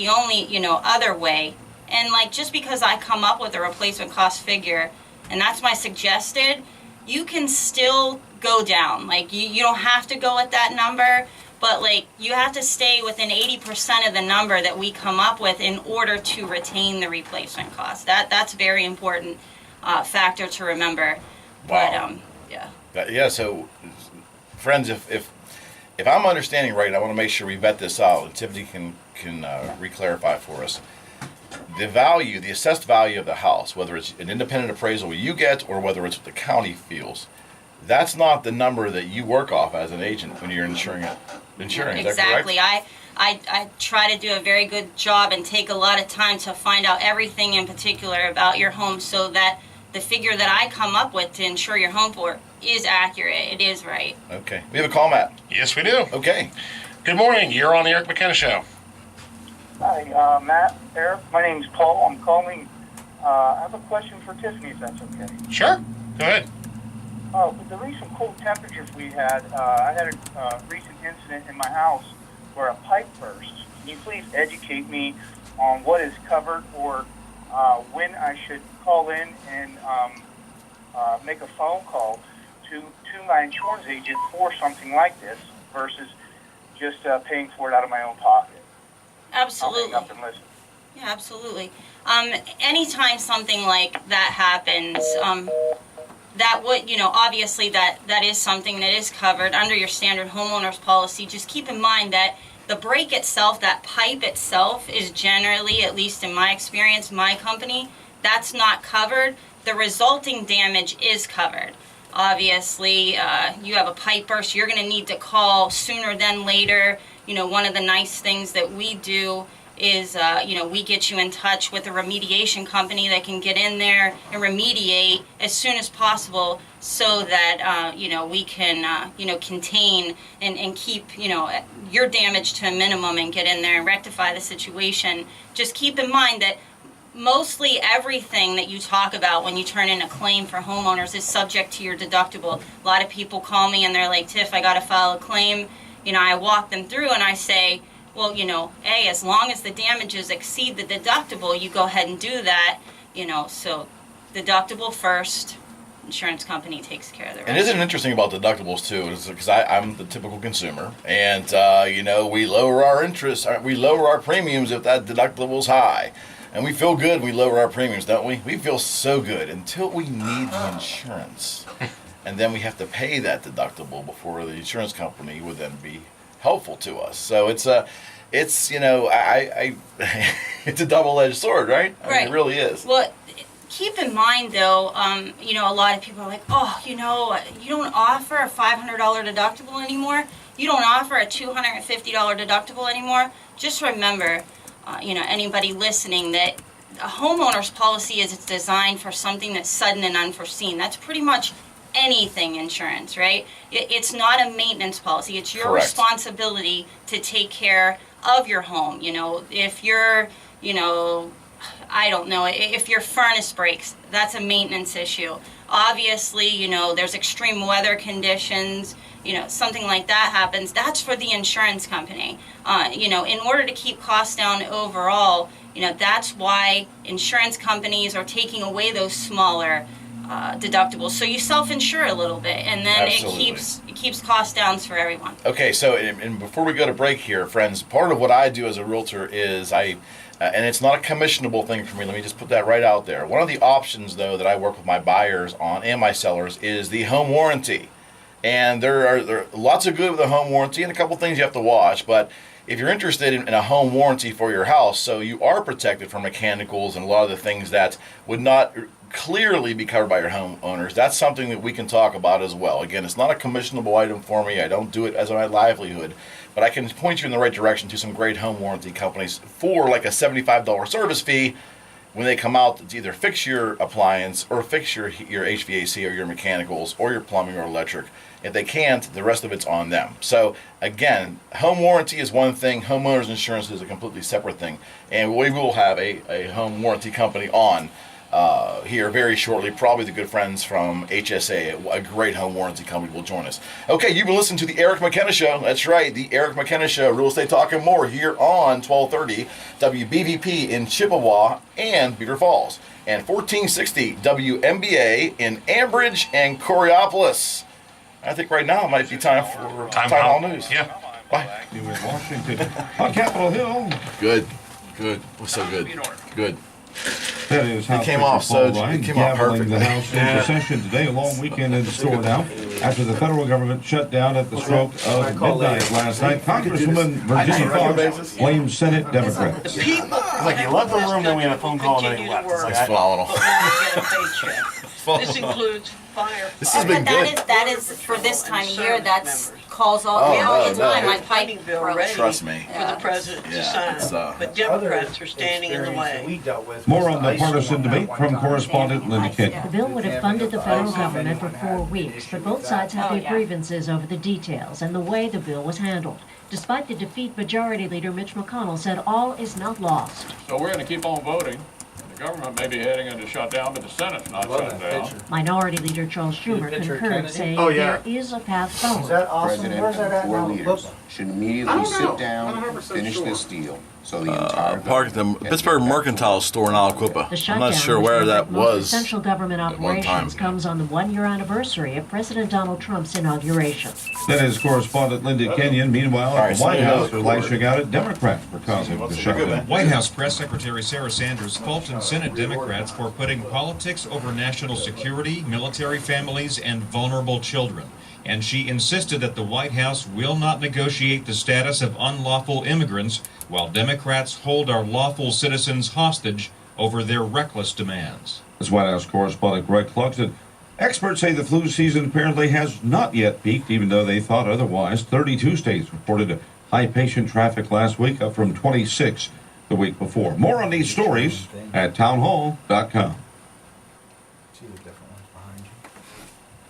only other way, and just because I come up with a replacement cost figure, and that's my suggested, you can still go down. You don't have to go at that number, but you have to stay within 80% of the number that we come up with in order to retain the replacement cost. That's a very important factor to remember. Wow. But so friends, if I'm understanding right, I want to make sure we vet this out, and Tiffany can re-clarify for us. value, the assessed value of the house, whether it's an independent appraisal you get or whether it's what the county feels, that's not the number that you work off as an agent when you're insuring it. Insuring, Exactly. Is that correct? I try to do a very good job and take a lot of time to find out everything in particular about your home so that the figure that I come up with to insure your home for is accurate. It is right. Okay. We have a call, Matt. Yes, we do. Okay. Good morning. You're on the Eric McKenna Show. Hi, Matt, Eric. My name's Paul. I'm calling. I have a question for Tiffany, if that's okay. Sure. Go ahead. With the recent cold temperatures we had, I had a recent incident in my house where a pipe burst. Can you please educate me on what is covered or when I should call in and make a phone call to my insurance agent for something like this versus just paying for it out of my own pocket? Absolutely. I'll hang up and listen. Yeah, absolutely. Anytime something like that happens, that would, obviously that is something that is covered under your standard homeowner's policy. Just keep in mind that the break itself, that pipe itself, is generally, at least in my experience, my company, that's not covered. The resulting damage is covered. Obviously, you have a pipe burst, you're going to need to call sooner than later. One of the nice things that we do is, we get you in touch with a remediation company that can get in there and remediate as soon as possible so that, we can, contain and keep, your damage to a minimum and get in there and rectify the situation. Just keep in mind that mostly everything that you talk about when you turn in a claim for homeowners is subject to your deductible. A lot of people call me and they're like, Tiff, I got to file a claim. I walk them through and I say, well, as long as the damages exceed the deductible, you go ahead and do that, so deductible first, insurance company takes care of the rest. And isn't it interesting about deductibles too? Because I'm the typical consumer, and we lower our interest, we lower our premiums if that deductible's high, and we feel good. We lower our premiums, don't we? We feel so good until we need the insurance, and then we have to pay that deductible before the insurance company would then be helpful to us. So it's it's a double-edged sword, right? I mean, it really is. Well, keep in mind though, a lot of people are like, oh, you don't offer a $500 deductible anymore. You don't offer a $250 deductible anymore. Just remember, anybody listening, that a homeowner's policy is designed for something that's sudden and unforeseen. That's pretty much anything insurance, right? It's not a maintenance policy. It's your responsibility to take care of your home. If you're, I don't know, if your furnace breaks, that's a maintenance issue. Obviously, there's extreme weather conditions, something like that happens. That's for the insurance company. In order to keep costs down overall, that's why insurance companies are taking away those smaller deductibles, so you self-insure a little bit, and then it keeps costs down for everyone. Okay, so and before we go to break here, friends, part of what I do as a realtor is and it's not a commissionable thing for me. Let me just put that right out there. One of the options, though, that I work with my buyers on and my sellers is the home warranty, and there are lots of good with the home warranty and a couple things you have to watch, but if you're interested in a home warranty for your house, so you are protected from mechanicals and a lot of the things that would not clearly be covered by your homeowners, that's something that we can talk about as well. Again, it's not a commissionable item for me. I don't do it as my livelihood, but I can point you in the right direction to some great home warranty companies for like a $75 service fee when they come out to either fix your appliance or fix your HVAC or your mechanicals or your plumbing or electric. If they can't, the rest of it's on them. So again, home warranty is one thing, homeowners insurance is a completely separate thing, and we will have a home warranty company on here very shortly. Probably the good friends from HSA, a great home warranty company, will join us. Okay, you've been listening to the Eric McKenna Show. That's right, the Eric McKenna Show, Real Estate Talk and More, here on 1230 WBVP in Chippewa and Beaver Falls, and 1460 WMBA in Ambridge and Coriopolis. I think right now it might be time for Time Hall News. Yeah. Bye. Washington on Capitol Hill. Good. Was so good. Good. That is House came Speaker off, Paul so Ryan it came off gaveling the perfectly. House into session today. A long weekend in store now. After the federal government shut down at the stroke of midnight last night, Congresswoman Virginia Foxx blames Senate Democrats. It's like you left the room, then we had a phone call, and then he left. It's like, It's phenomenal. This includes fire. This has been good. That is for this time of year. That's calls all Oh, the no, time. no. My pipe bill broke. ready Trust me. for the president to Yeah, it's, sign. But Democrats are standing in the way. More on the partisan debate from correspondent Linda Kidd. The bill would have funded the federal government for 4 weeks, but both sides have their grievances over the details and the way the bill was handled. Despite the defeat, Majority Leader Mitch McConnell said all is not lost. So we're going to keep on voting. The government may be heading into shutdown, but the Senate's not shut down. Minority Leader Charles Schumer concurred, saying there is a path forward. Is that awesome? President Where's that at and 4 now? leaders should immediately sit down, finish this deal, so the entire Park the Pittsburgh Mercantile Store in Aliquippa. The I'm shutdown, not sure where which that one of the most was. essential government at one time. operations, comes on the 1-year anniversary of President Donald Trump's inauguration. That is correspondent Linda Kenyon. Meanwhile, at the White House, they're lashing out at Democrats for causing the shutdown. White House Press Secretary Sarah Sanders faulted Senate Democrats for putting politics over national security, military families, and vulnerable children. And she insisted that the White House will not negotiate the status of unlawful immigrants while Democrats hold our lawful citizens hostage over their reckless demands. As White House correspondent Greg Clugston. Experts say the flu season apparently has not yet peaked, even though they thought otherwise. 32 states reported a high patient traffic last week, up from 26 the week before. More on these stories at townhall.com.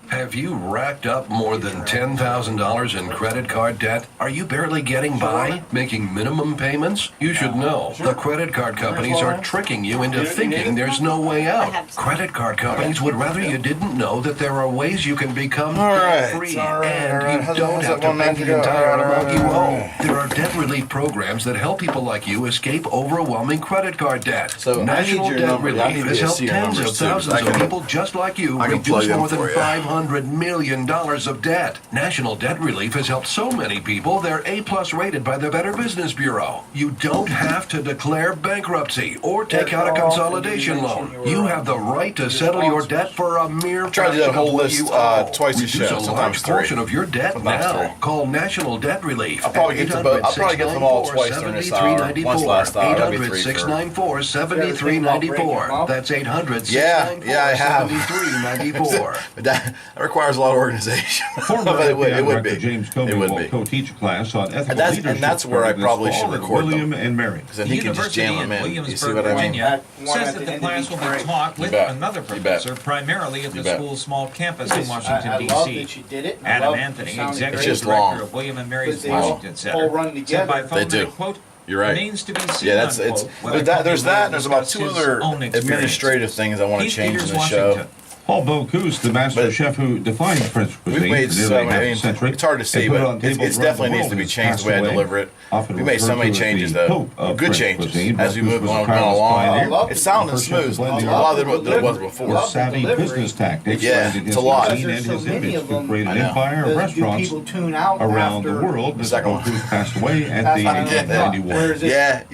Have you racked up more than $10,000 in credit card debt? Are you barely getting by, making minimum payments? You should know. The credit card companies are tricking you into thinking there's no way out. Credit card companies would rather you didn't know that there are ways you can become debt-free, and you don't have to pay the entire amount you owe. There are debt relief programs that help people like you escape overwhelming credit card debt. So National Debt Relief has helped your tens of numbers, too, thousands of people just like you I can plug reduce in more than for you. $500 million of debt. National Debt Relief has helped so many people they're A+ rated by the Better Business Bureau. You don't have to declare bankruptcy or take out a consolidation loan. You have the right to settle your debt for a mere Try to do that fraction of whole what list you owe. twice a Reduce show, a large sometimes portion three. of your debt Sometimes now. three. Call National Debt Relief. I'll probably get to both. I'll probably get them all twice during this hour. Once last hour, that'd be 800-694 7394. That's 800 Yeah, I have. 7394. That requires a lot of organization. But it would be. James Comey will co-teach a class on ethical leadership. And that's where I probably should record William them. and Mary. Because then he can just jam them in. You see what I mean? Virginia says that the class will be taught with another professor, primarily at the school's small campus in Washington, D.C. Adam Anthony, executive director of William and Mary's Washington Center, said by phone that, quote, You're right. remains to be seen, Yeah, that's unquote, it's. whether There's that. And Comey there's will about two discuss his other own experiences. administrative things I want to He's change in Peters, the show. Washington. Paul Bocuse, the master chef who defined French cuisine We've made for nearly so half a many. century, It's hard to see, and put it but on tables it's around the definitely needs world, to be has changed the way I passed away. deliver it. Often We made so referred many to as changes, the though. Pope of Good French changes cuisine. as we Bocuse move was a on tireless pioneer. along. It sounded First chef to smooth. blend A the lot art than it was before. with savvy business tactics, Yeah, landed it's his a lot. cuisine and his image to create an I know. empire of restaurants around the world. Mr. Bocuse passed away at the age of 91. Yeah.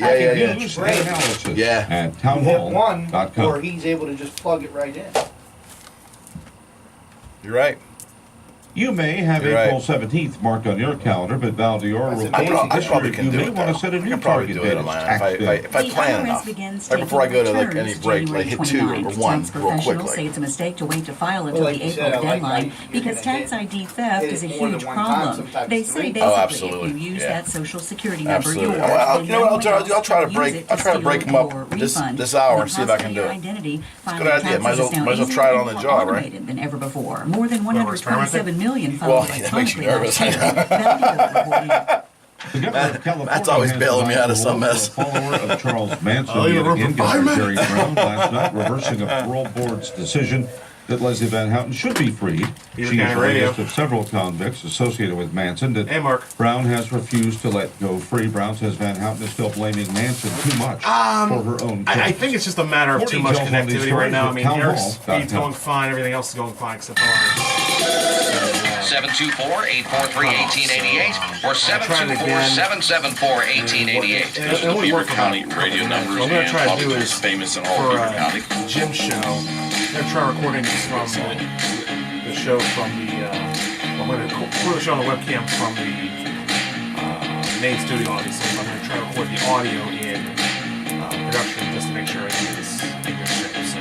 News and analysis at Where townhall.com. he's able to just plug it right in. You're right. You may have You're April right. 17th marked on your calendar, but Val Dior will I probably you can do may it. want to set a I new can probably target do date. it on my if I plan enough. Right before I go to like any break, like hit 2 or 1 real quick. Professionals say it's a mistake to wait to file until the April deadline because tax ID theft is a huge problem. They say basically if you use that social security number, Absolutely. You know what? I'll try to break them up this hour and see if I can do it. It's a good idea. Might as well try it on the job, right? Than ever before. More than 127 million Well, filed that makes you nervous. That's always bailing me out of some mess. Follower of Charles Manson yet again got Jerry Brown last night, reversing a parole board's decision that Leslie Van Houten should be freed. She is the latest of several convicts associated with Manson that Brown has refused to let go free. Brown says Van Houten is still blaming Manson too much for her own kills. I think it's just a matter of too much details on these connectivity right now. I mean, stories at Eric's feed's townhall.com. going fine, everything else is going fine except ours. 724-843-1888 or 724-774-1888. Those are the Beaver County radio numbers, what I'm going to try to do and is famous in all for Beaver County. Jim's show. I'm going to try recording this from the show from the. I'm going to record the show on the webcam from the main studio, obviously. I'm going to try to record the audio in production just to make sure everything is in good shape. So.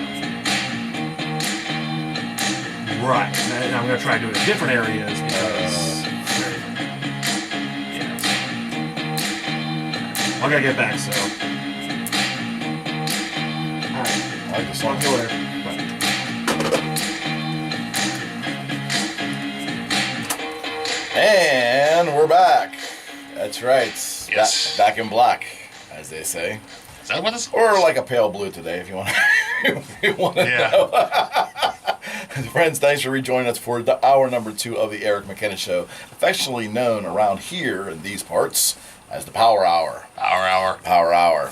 Right. And I'm going to try to do it in different areas because. I gotta get back, so. Alright. I like this Talk one. to you later. And we're back. That's right. Yes. Back in black, as they say. Is that what it's? Or like a pale blue today, if you want. If you want to know. Friends, thanks for rejoining us for the hour number 2 of the Eric McKenna Show, affectionately known around here in these parts as the Power Hour. Power Hour.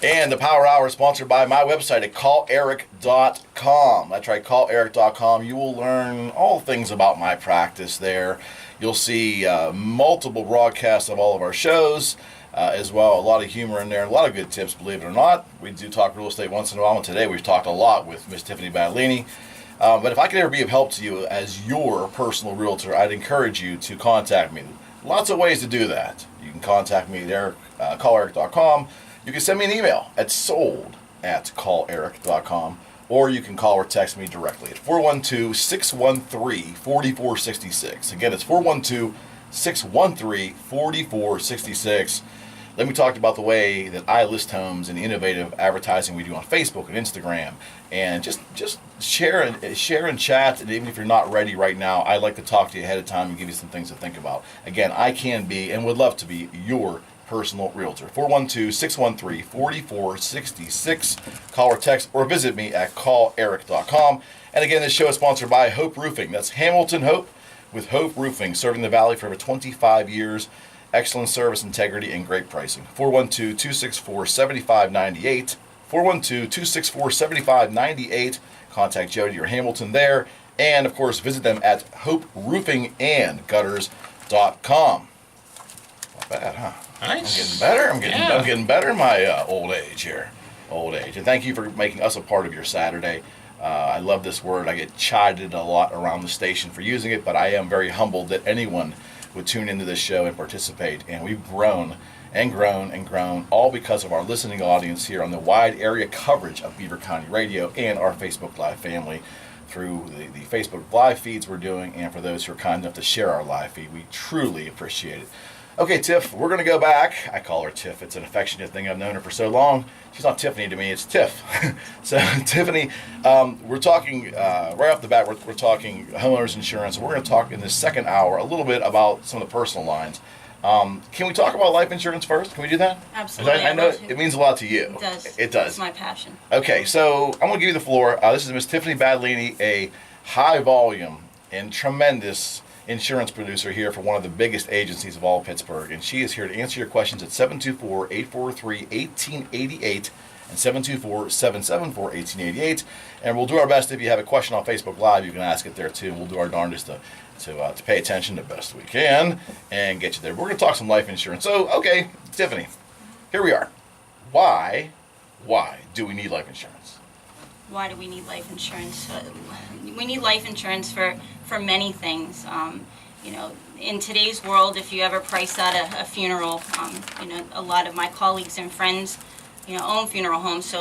And the Power Hour is sponsored by my website at calleric.com. That's right, calleric.com. You will learn all things about my practice there. You'll see multiple broadcasts of all of our shows, as well. A lot of humor in there, a lot of good tips, believe it or not. We do talk real estate once in a while, and today we've talked a lot with Miss Tiffany Battaglini. But if I could ever be of help to you as your personal realtor, I'd encourage you to contact me. Lots of ways to do that. You can contact me there, calleric.com. You can send me an email at sold@calleric.com, or you can call or text me directly at 412-613-4466. Again, it's 412-613-4466. Let me talk about the way that I list homes and the innovative advertising we do on Facebook and Instagram, and just share and chat. And even if you're not ready right now, I'd like to talk to you ahead of time and give you some things to think about. Again, I can be and would love to be your personal realtor. 412-613-4466. Call or text or visit me at calleric.com. And again, this show is sponsored by Hope Roofing. That's Hamilton Hope with Hope Roofing, serving the Valley for over 25 years. Excellent service, integrity, and great pricing. 412-264-7598. 412-264-7598. Contact Jody or Hamilton there. And, of course, visit them at hoperoofingandgutters.com. Not bad, huh? Nice. I'm getting better. I'm getting better in my old age here. Old age. And thank you for making us a part of your Saturday. I love this word. I get chided a lot around the station for using it, but I am very humbled that anyone would tune into this show and participate. And we've grown and grown and grown, all because of our listening audience here on the wide area coverage of Beaver County Radio and our Facebook Live family through the Facebook Live feeds we're doing, and for those who are kind enough to share our live feed. We truly appreciate it. Okay, Tiff, we're going to go back. I call her Tiff. It's an affectionate thing. I've known her for so long. She's not Tiffany to me. It's Tiff. So, Tiffany, we're talking, right off the bat, we're talking homeowners insurance. We're going to talk in this second hour a little bit about some of the personal lines. Can we talk about life insurance first? Can we do that? Absolutely. I know it means a lot to you. It does. It does. It's my passion. Okay, so I'm going to give you the floor. This is Miss Tiffany Battaglini, a high volume and tremendous insurance producer here for one of the biggest agencies of all Pittsburgh, and she is here to answer your questions at 724-843-1888 and 724-774-1888. And we'll do our best. If you have a question on Facebook Live, you can ask it there too, and we'll do our darndest to pay attention the best we can and get you there. We're going to talk some life insurance. So, okay, Tiffany, here we are. Why do we need life insurance? Why do we need life insurance? We need life insurance for many things. In today's world, if you ever price out a funeral, a lot of my colleagues and friends, own funeral homes.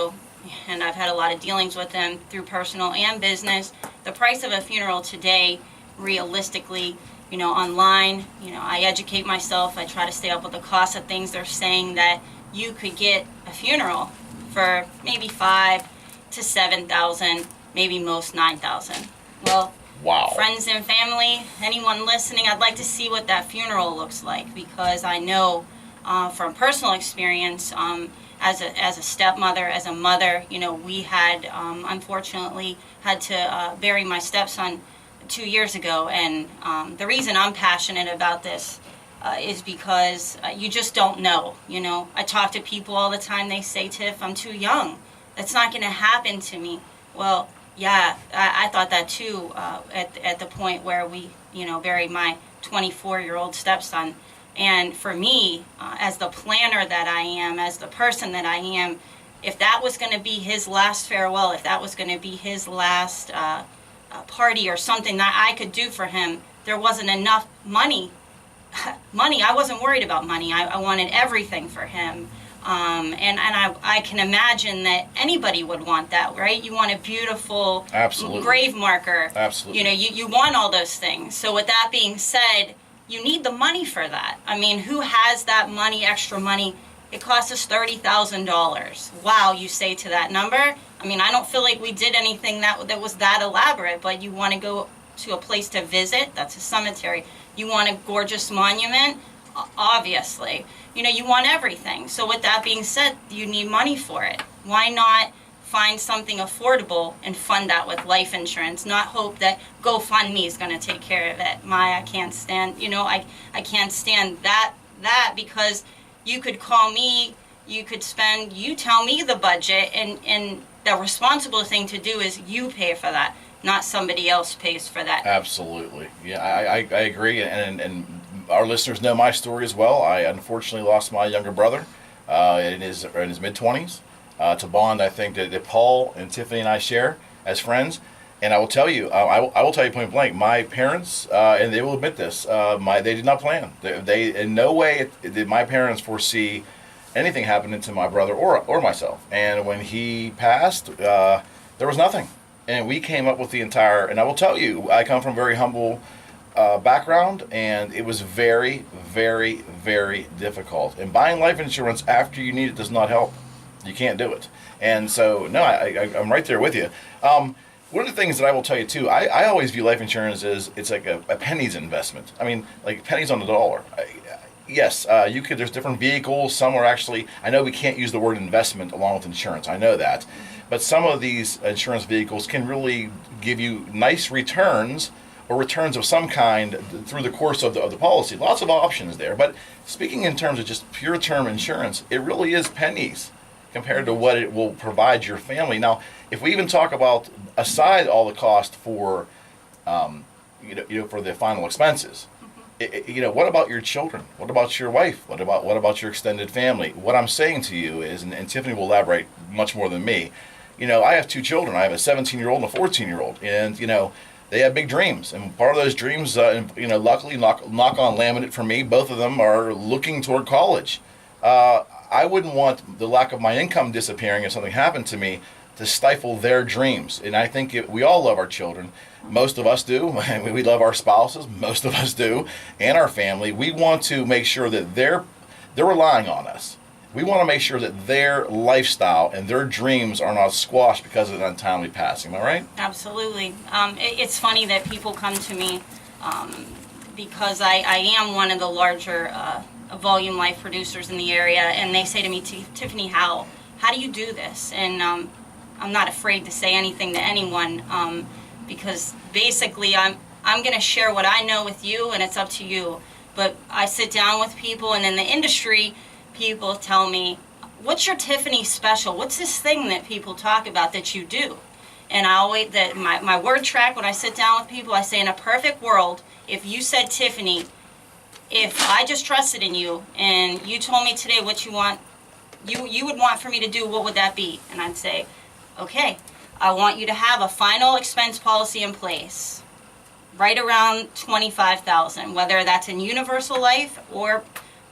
And I've had a lot of dealings with them through personal and business. The price of a funeral today, realistically, online, I educate myself. I try to stay up with the cost of things. They're saying that you could get a funeral for maybe $5,000 to $7,000, maybe most $9,000. Well, wow. Friends and family, anyone listening, I'd like to see what that funeral looks like, because I know from personal experience, as a stepmother, as a mother, we had unfortunately had to bury my stepson 2 years ago, and the reason I'm passionate about this is because you just don't know. I talk to people all the time. They say, Tiff, I'm too young. That's not going to happen to me. Well, Yeah, I thought that too. At the point where we, buried my 24-year-old stepson, and for me, as the planner that I am, as the person that I am, if that was going to be his last farewell, if that was going to be his last party or something that I could do for him, there wasn't enough money. I wasn't worried about money. I wanted everything for him. And I can imagine that anybody would want that, right? You want a beautiful grave marker. Absolutely. You want all those things. So with that being said, you need the money for that. I mean, who has that money, extra money? It cost us $30,000. Wow, you say to that number? I mean, I don't feel like we did anything that was that elaborate, but you want to go to a place to visit, that's a cemetery. You want a gorgeous monument? Obviously. You want everything. So with that being said, you need money for it. Why not find something affordable and fund that with life insurance, not hope that GoFundMe is going to take care of it. I can't stand, I can't stand that because you could call me, you tell me the budget, and the responsible thing to do is you pay for that, not somebody else pays for that. Absolutely. Yeah, I agree, and our listeners know my story as well. I unfortunately lost my younger brother in his mid-20s to bond, I think, that Paul and Tiffany and I share as friends. And I will tell you, I will tell you point blank, my parents, and they will admit this, they did not plan. They in no way did my parents foresee anything happening to my brother or myself. And when he passed, there was nothing. And we came up with the entire, and I will tell you, I come from a very humble background, and it was very, very, very difficult. And buying life insurance after you need it does not help. You can't do it. And so, no, I'm right there with you. One of the things that I will tell you too, I always view life insurance as it's like a pennies investment. I mean, like pennies on the dollar. Yes, there's different vehicles. Some are actually, I know we can't use the word investment along with insurance. I know that. But some of these insurance vehicles can really give you nice returns or returns of some kind through the course of the policy. Lots of options there. But speaking in terms of just pure term insurance, it really is pennies compared to what it will provide your family. Now, if we even talk about aside all the cost for, for the final expenses, what about your children? What about your wife? What about your extended family? What I'm saying to you is, and Tiffany will elaborate much more than me. I have two children. I have a 17-year-old and a 14-year-old, and they have big dreams, and part of those dreams, luckily, knock on laminate for me, both of them are looking toward college. I wouldn't want the lack of my income disappearing if something happened to me to stifle their dreams. And I think we all love our children. Most of us do. We love our spouses. Most of us do, and our family. We want to make sure that they're relying on us. We want to make sure that their lifestyle and their dreams are not squashed because of an untimely passing. Am I right? Absolutely. It's funny that people come to me because I am one of the larger volume life producers in the area, and they say to me, Tiffany, how do you do this? And I'm not afraid to say anything to anyone because basically I'm going to share what I know with you, and it's up to you. But I sit down with people, and in the industry, people tell me, what's your Tiffany special? What's this thing that people talk about that you do? And I always, my word track, when I sit down with people, I say, in a perfect world, if you said, Tiffany, if I just trusted in you and you told me today what you want, you would want for me to do, what would that be? And I'd say, okay, I want you to have a final expense policy in place, right around $25,000, whether that's in universal life or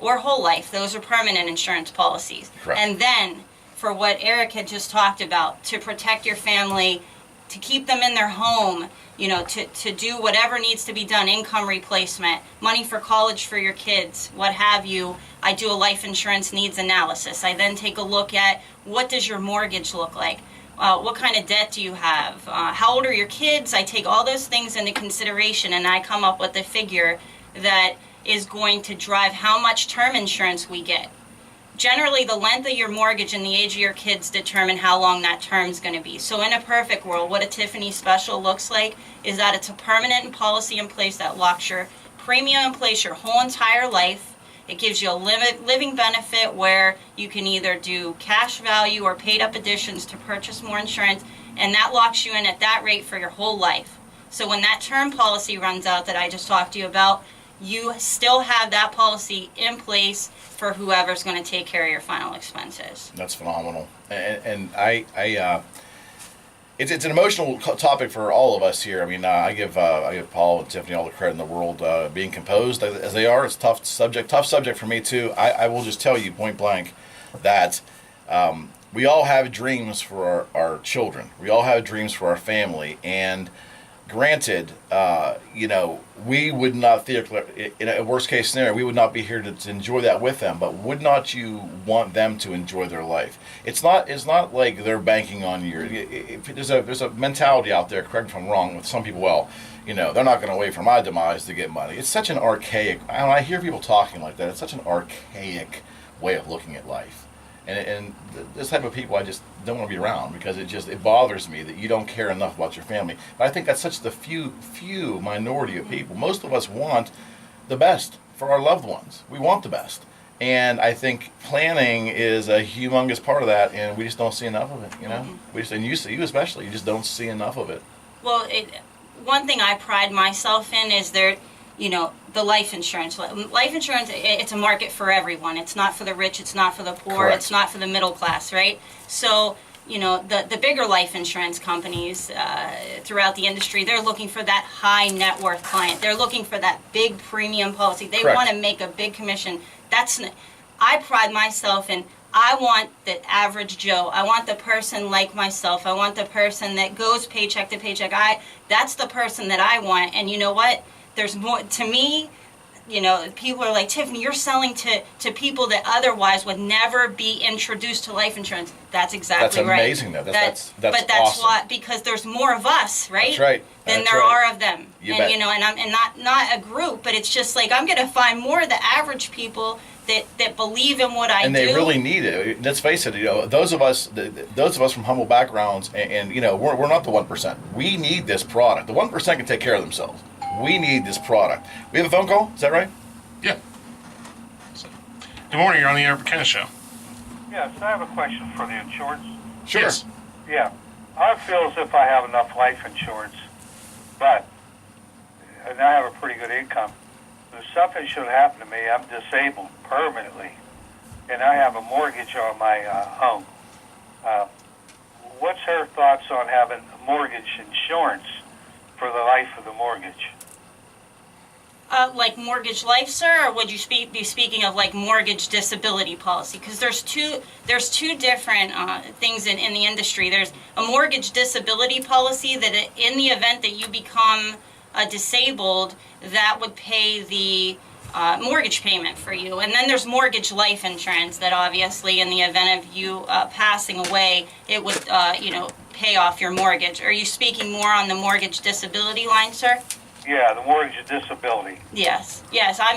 whole life. Those are permanent insurance policies. Correct. And then for what Eric had just talked about, to protect your family, to keep them in their home, to do whatever needs to be done, income replacement, money for college for your kids, what have you. I do a life insurance needs analysis. I then take a look at, what does your mortgage look like? What kind of debt do you have? How old are your kids? I take all those things into consideration, and I come up with a figure that is going to drive how much term insurance we get. Generally, the length of your mortgage and the age of your kids determine how long that term is going to be. So in a perfect world, what a Tiffany special looks like is that it's a permanent policy in place that locks your premium in place your whole entire life. It gives you a living benefit where you can either do cash value or paid up additions to purchase more insurance. and that locks you in at that rate for your whole life. So when that term policy runs out that I just talked to you about, you still have that policy in place for whoever's going to take care of your final expenses. That's phenomenal, and it's an emotional topic for all of us here. I mean, I give Paul and Tiffany all the credit in the world, being composed as they are. It's a tough subject for me too. I will just tell you point blank that we all have dreams for our children. We all have dreams for our family, and granted, we would not, theoretically, in a worst case scenario, we would not be here to enjoy that with them, but would not you want them to enjoy their life? It's not like they're banking on you. There's a mentality out there, correct me if I'm wrong, with some people, they're not going to wait for my demise to get money. It's such an archaic, I hear people talking like that, it's such an archaic way of looking at life. And this type of people I just don't want to be around, because it bothers me that you don't care enough about your family. But I think that's such the few minority of people. Most of us want the best for our loved ones. We want the best. And I think planning is a humongous part of that, and we just don't see enough of it, and you especially, you just don't see enough of it. Well, one thing I pride myself in is the life insurance. Life insurance, it's a market for everyone. It's not for the rich, it's not for the poor, Correct. It's not for the middle class, right? So, the bigger life insurance companies throughout the industry, they're looking for that high net worth client. They're looking for that big premium policy. They Correct. want to make a big commission. I pride myself in, I want the average Joe. I want the person like myself. I want the person that goes paycheck to paycheck. That's the person that I want. And you know what? There's more to me. People are like, Tiffany, you're selling to people that otherwise would never be introduced to life insurance. That's exactly right. That's amazing, though. That's but that's awesome. why, because there's more of us, right? That's right. Than That's there right. are of them. You and bet. and not a group, but it's just like I'm gonna find more of the average people that believe in what I do. And they really need it. Let's face it. Those of us from humble backgrounds, and we're not the 1%. We need this product. The 1% can take care of themselves. We need this product. We have a phone call. Is that right? Yeah. Good morning. You're on the McKenna show. Yes, I have a question for the insurance. Sure. Yes. Yeah, I feel as if I have enough life insurance, and I have a pretty good income. If something should happen to me, I'm disabled permanently, and I have a mortgage on my home. What's her thoughts on having mortgage insurance for the life of the mortgage? Like mortgage life, sir, or would you be speaking of like mortgage disability policy? Because there's two different things in the industry. There's a mortgage disability policy that in the event that you become disabled, that would pay the mortgage payment for you. And then there's mortgage life insurance that obviously in the event of you passing away, it would pay off your mortgage. Are you speaking more on the mortgage disability line, sir? Yeah, the mortgage disability. Yes. I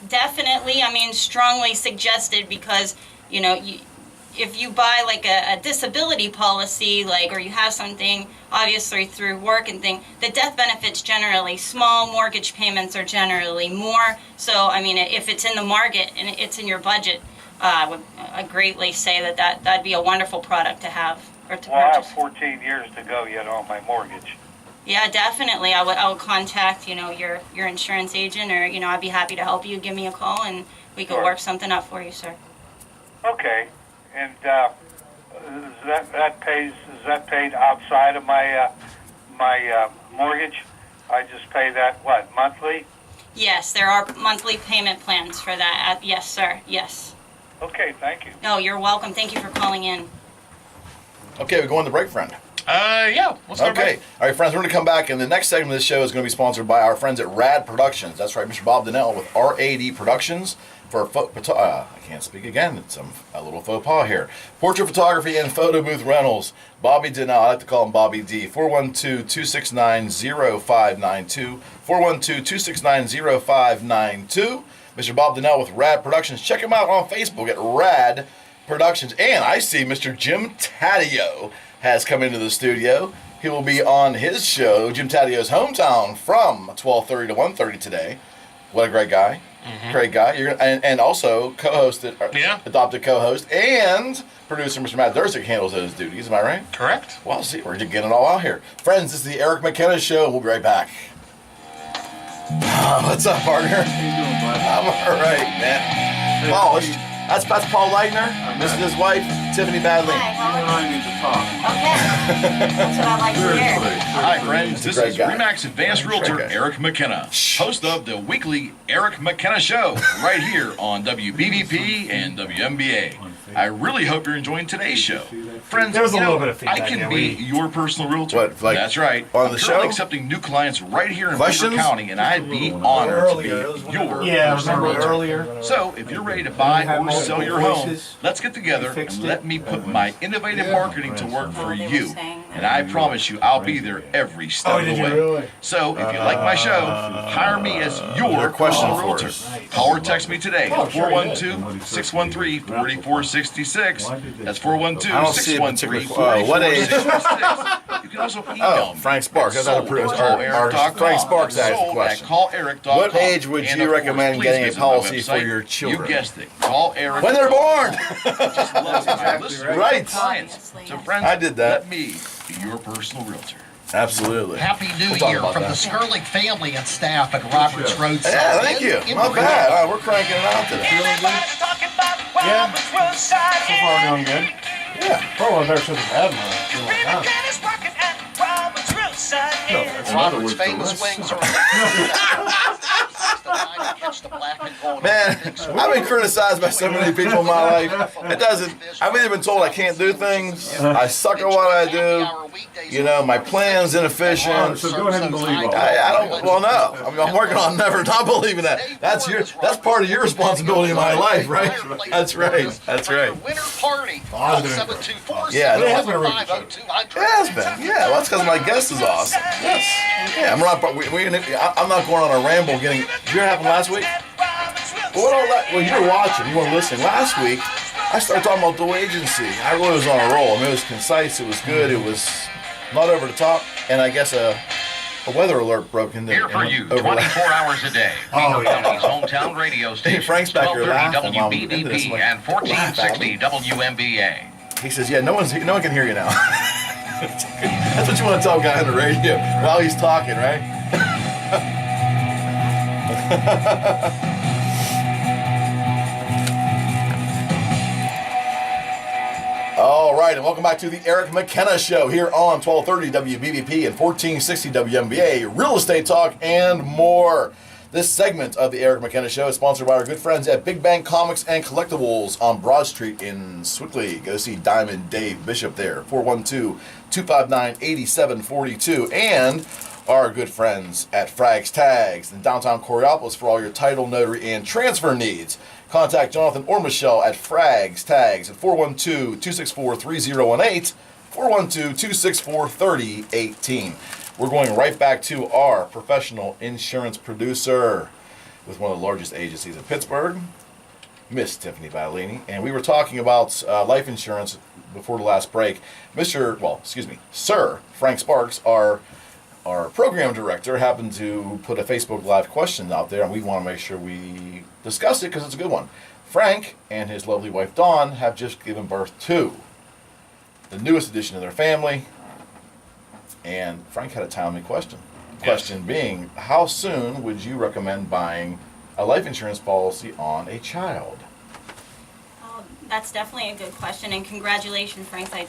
definitely, strongly suggested, because, if you buy like a disability policy, or you have something obviously through work and thing, the death benefit's generally small, mortgage payments are generally more. So, if it's in the market and it's in your budget, I would greatly say that'd be a wonderful product to have or to Well, I purchase. have 14 years to go yet on my mortgage. Yeah, definitely. I would contact, your insurance agent, or, I'd be happy to help you. Give me a call and we could Sure. work something up for you, sir. Okay, and is that paid outside of my mortgage? I just pay that monthly? Yes, there are monthly payment plans for that. Yes, sir. Yes. Okay, thank you. No, you're welcome. Thank you for calling in. Okay, we're going to break, friend. Yeah. Let's go Okay. All right, friends, we're going to come back, and the next segment of this show is going to be sponsored by our friends at RAD Productions. That's right, Mr. Bob Donnell with RAD Productions for I can't speak again. It's a little faux pas here. Portrait photography and photo booth rentals. Bobby Donnell, I like to call him Bobby D. 412-269-0592. 412-269-0592. Mr. Bob Donnell with RAD Productions. Check him out on Facebook at RAD Productions. And I see Mr. Jim Taddeo has come into the studio. He will be on his show, Jim Tadeo's Hometown, from 12:30 to 1:30 today. What a great guy. Great guy. And also co-hosted, adopted co-host, and producer Mr. Matt Dursick handles those duties. Am I right? Correct. Well, see, we're just getting it all out here. Friends, this is the Eric McKenna Show. We'll be right back. What's up, partner? I'm all right, man. Polished. That's Paul Leitner. This is his wife, Tiffany Battaglini. Hi, how are you? Okay. That's what I like to hear. Hi, friends. This is Remax Advanced Realtor Eric McKenna, host of the weekly Eric McKenna Show, right here on WBVP and WMBA. I really hope you're enjoying today's show. Friends, there was a little bit of I feedback. can be your personal realtor. What, like That's right. on I'm the currently show? accepting new clients right here in Questions? Beaver County, and I'd be honored to be your personal realtor. Earlier. So, if you're ready to buy or sell your home, let's get together and let me put my innovative marketing to work for you. And I promise you, I'll be there every step of the way. Really? So, if you like my show, hire me as your personal realtor. Call or text me today at 412-613-4466. That's 412-613-4466. What age? You can also email me. Frank Sparks. That's not Frank Sparks asked the question. What age would you recommend getting a policy for your children? You guessed it. Call Eric. When they're born. Just love to Right. clients. So friends, I did that. Let me be your personal realtor. Absolutely. Happy New We'll talk Year about from that. the Skirling family and staff at Roberts Roadside. Yeah, thank you. Not bad. All right, we're cranking it out today. Yeah. So far, doing good. Yeah. Probably one of the better shows we've had in a long time. No, Robert's famous wings are. Man, I've been criticized by so many people in my life. It doesn't. I've either been told I can't do things, I suck at what I do, you know, my plan's inefficient. So go ahead and believe all I don't. Well, no. I mean, I'm working on never not believing that. That's part of your responsibility in my life, right? That's right. That's right. Winter party. 724 Yeah, it has been. It has been. Yeah, well, that's because my guest is awesome. Yes. Yeah, I'm not going on a ramble. Did you hear what happened last week? Well, you're watching. You weren't listening. Last week, I started talking about dual agency. I really was on a roll. I mean, it was concise. It was good. It was not over the top. And I guess a weather alert broke in there. Here for you, 24 hours a day. Beaver County's hometown radio station. Frank's back here 1230 laughing. WBVP and 1460 WMBA. He says, "Yeah, no one can hear you now." That's what you want to tell a guy on the radio while he's talking, right? All right, and welcome back to the Eric McKenna Show here on 1230 WBVP and 1460 WMBA, real estate talk and more. This segment of the Eric McKenna Show is sponsored by our good friends at Big Bang Comics and Collectibles on Broad Street in Swickley. Go see Diamond Dave Bishop there, 412-259-8742. And our good friends at Frags Tags in downtown Coraopolis for all your title, notary, and transfer needs. Contact Jonathan or Michelle at Frags Tags at 412-264-3018, 412-264-3018. We're going right back to our professional insurance producer with one of the largest agencies in Pittsburgh, Miss Tiffany Battaglini. And we were talking about life insurance before the last break. Sir Frank Sparks, our program director, happened to put a Facebook Live question out there, and we want to make sure we discuss it because it's a good one. Frank and his lovely wife Dawn have just given birth to the newest addition to their family. And Frank had a timely question. Question being, how soon would you recommend buying a life insurance policy on a child? That's definitely a good question, and congratulations, Frank. I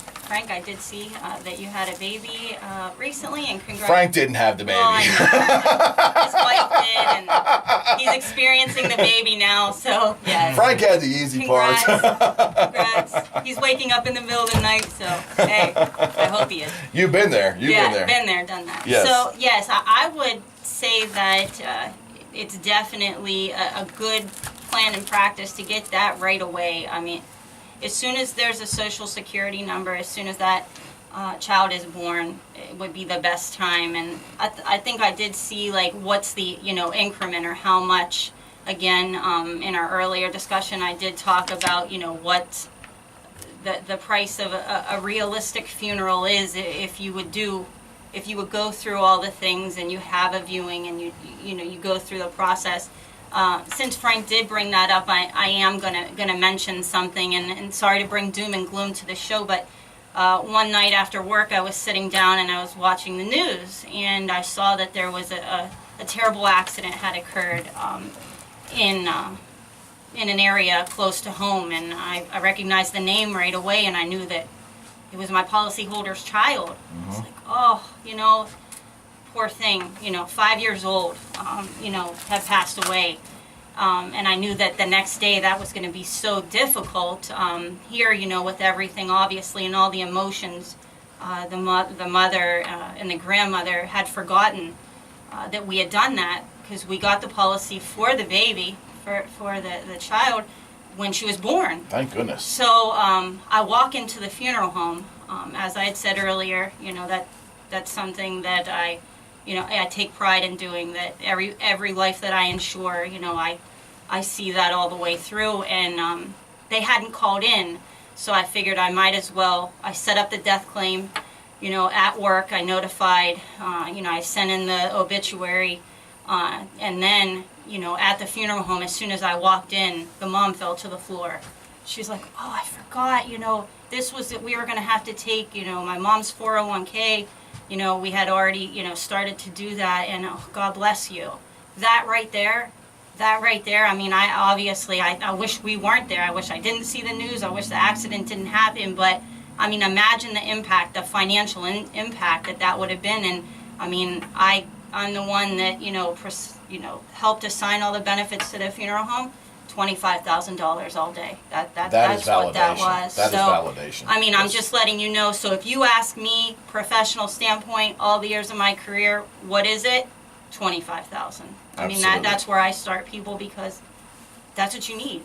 did see that you had a baby recently, and congratulations. Frank didn't have the baby. His wife did, and he's experiencing the baby now, so yes. Frank had the easy part. Congrats. He's waking up in the middle of the night, so hey, I hope he is. You've been there. Been there, done that. Yes. So yes, I would say that it's definitely a good plan and practice to get that right away. I mean, as soon as there's a social security number, as soon as that child is born, it would be the best time. And I think I did see like what's the increment or how much. Again, in our earlier discussion, I did talk about what the price of a realistic funeral is if you would go through all the things and you have a viewing and you go through the process. since Frank did bring that up, I am gonna mention something, and sorry to bring doom and gloom to the show, but one night after work I was sitting down and I was watching the news, and I saw that there was a terrible accident had occurred in an area close to home, and I recognized the name right away, and I knew that it was my policyholder's child. It's like, oh, you know, poor thing, you know, 5 years old, you know, had passed away. And I knew that the next day that was going to be so difficult. Here, you know, with everything, obviously, and all the emotions, the mother and the grandmother had forgotten that we had done that, because we got the policy for the baby, for the child, when she was born. Thank goodness. So I walk into the funeral home. As I had said earlier, you know, that's something that I take pride in doing, that every life that I insure, you know, I see that all the way through, and they hadn't called in, so I figured I might as well. I set up the death claim, you know, at work. I notified, you know, I sent in the obituary, and then, you know, at the funeral home, as soon as I walked in, the mom fell to the floor. She's like, oh, I forgot, you know, this was that we were going to have to take, you know, my mom's 401k. You know, we had already, you know, started to do that, and oh, God bless you. That right there, I mean, I wish we weren't there. I wish I didn't see the news. I wish the accident didn't happen, but, I mean, imagine the impact, the financial impact that would have been, and, I mean, I'm the one that, you know, helped assign all the benefits to the funeral home. $25,000 all day. That's what that was. That is validation. I mean, I'm just letting you know. So if you ask me, professional standpoint, all the years of my career, what is it? $25,000. I mean, that's where I start people, because that's what you need.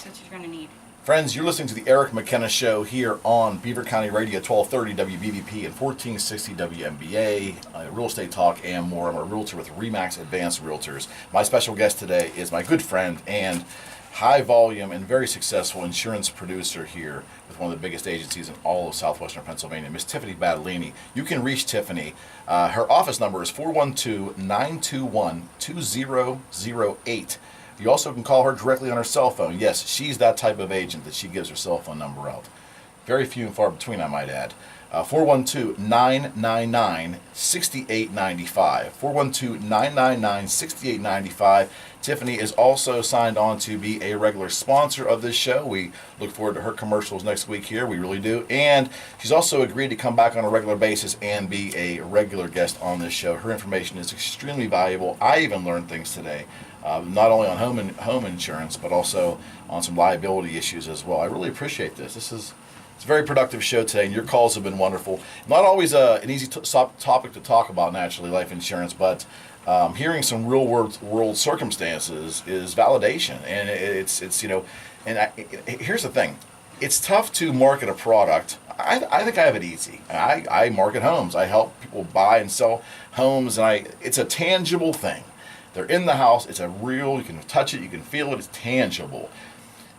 That's what you're going to need. Friends, you're listening to the Eric McKenna Show here on Beaver County Radio, 1230 WBVP and 1460 WMBA, real estate talk and more. I'm a realtor with RE/MAX Advanced Realtors. My special guest today is my good friend and high volume and very successful insurance producer here with one of the biggest agencies in all of southwestern Pennsylvania, Miss Tiffany Battaglini. You can reach Tiffany. Her office number is 412-921-2008. You also can call her directly on her cell phone. Yes, she's that type of agent that she gives her cell phone number out. Very few and far between, I might add. 412-999-6895. 412-999-6895. Tiffany is also signed on to be a regular sponsor of this show. We look forward to her commercials next week here. We really do. And she's also agreed to come back on a regular basis and be a regular guest on this show. Her information is extremely valuable. I even learned things today. Not only on home insurance, but also on some liability issues as well. I really appreciate this. It's a very productive show today, and your calls have been wonderful. Not always an easy topic to talk about, naturally, life insurance, but hearing some real world circumstances is validation, and it's you know. And here's the thing: it's tough to market a product. I think I have it easy. I market homes. I help people buy and sell homes, and it's a tangible thing. They're in the house. It's a real, you can touch it, you can feel it, it's tangible.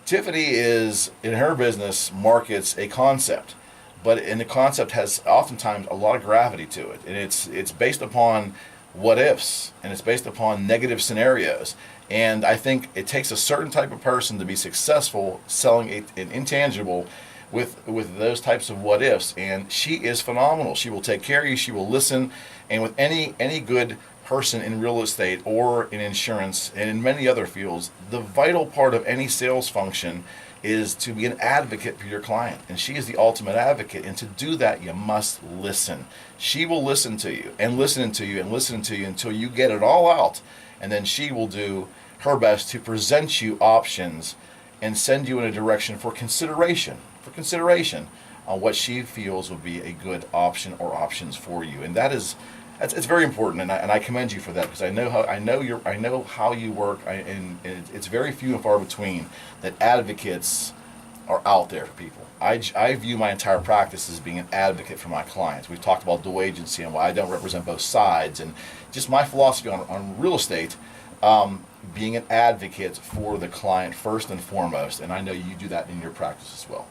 Tiffany is, in her business, markets a concept, and the concept has oftentimes a lot of gravity to it. And it's based upon what ifs, and it's based upon negative scenarios. And I think it takes a certain type of person to be successful selling an intangible with those types of what ifs. And she is phenomenal. She will take care of you, she will listen, and with any good person in real estate or in insurance and in many other fields, the vital part of any sales function is to be an advocate for your client, and she is the ultimate advocate. And to do that, you must listen. She will listen to you and listen to you and listen to you until you get it all out, and then she will do her best to present you options and send you in a direction for consideration on what she feels would be a good option or options for you. And it's very important, and I commend you for that, because I know how you work, and it's very few and far between that advocates are out there for people. I view my entire practice as being an advocate for my clients. We've talked about dual agency and why I don't represent both sides, and just my philosophy on real estate, being an advocate for the client first and foremost, and I know you do that in your practice as well.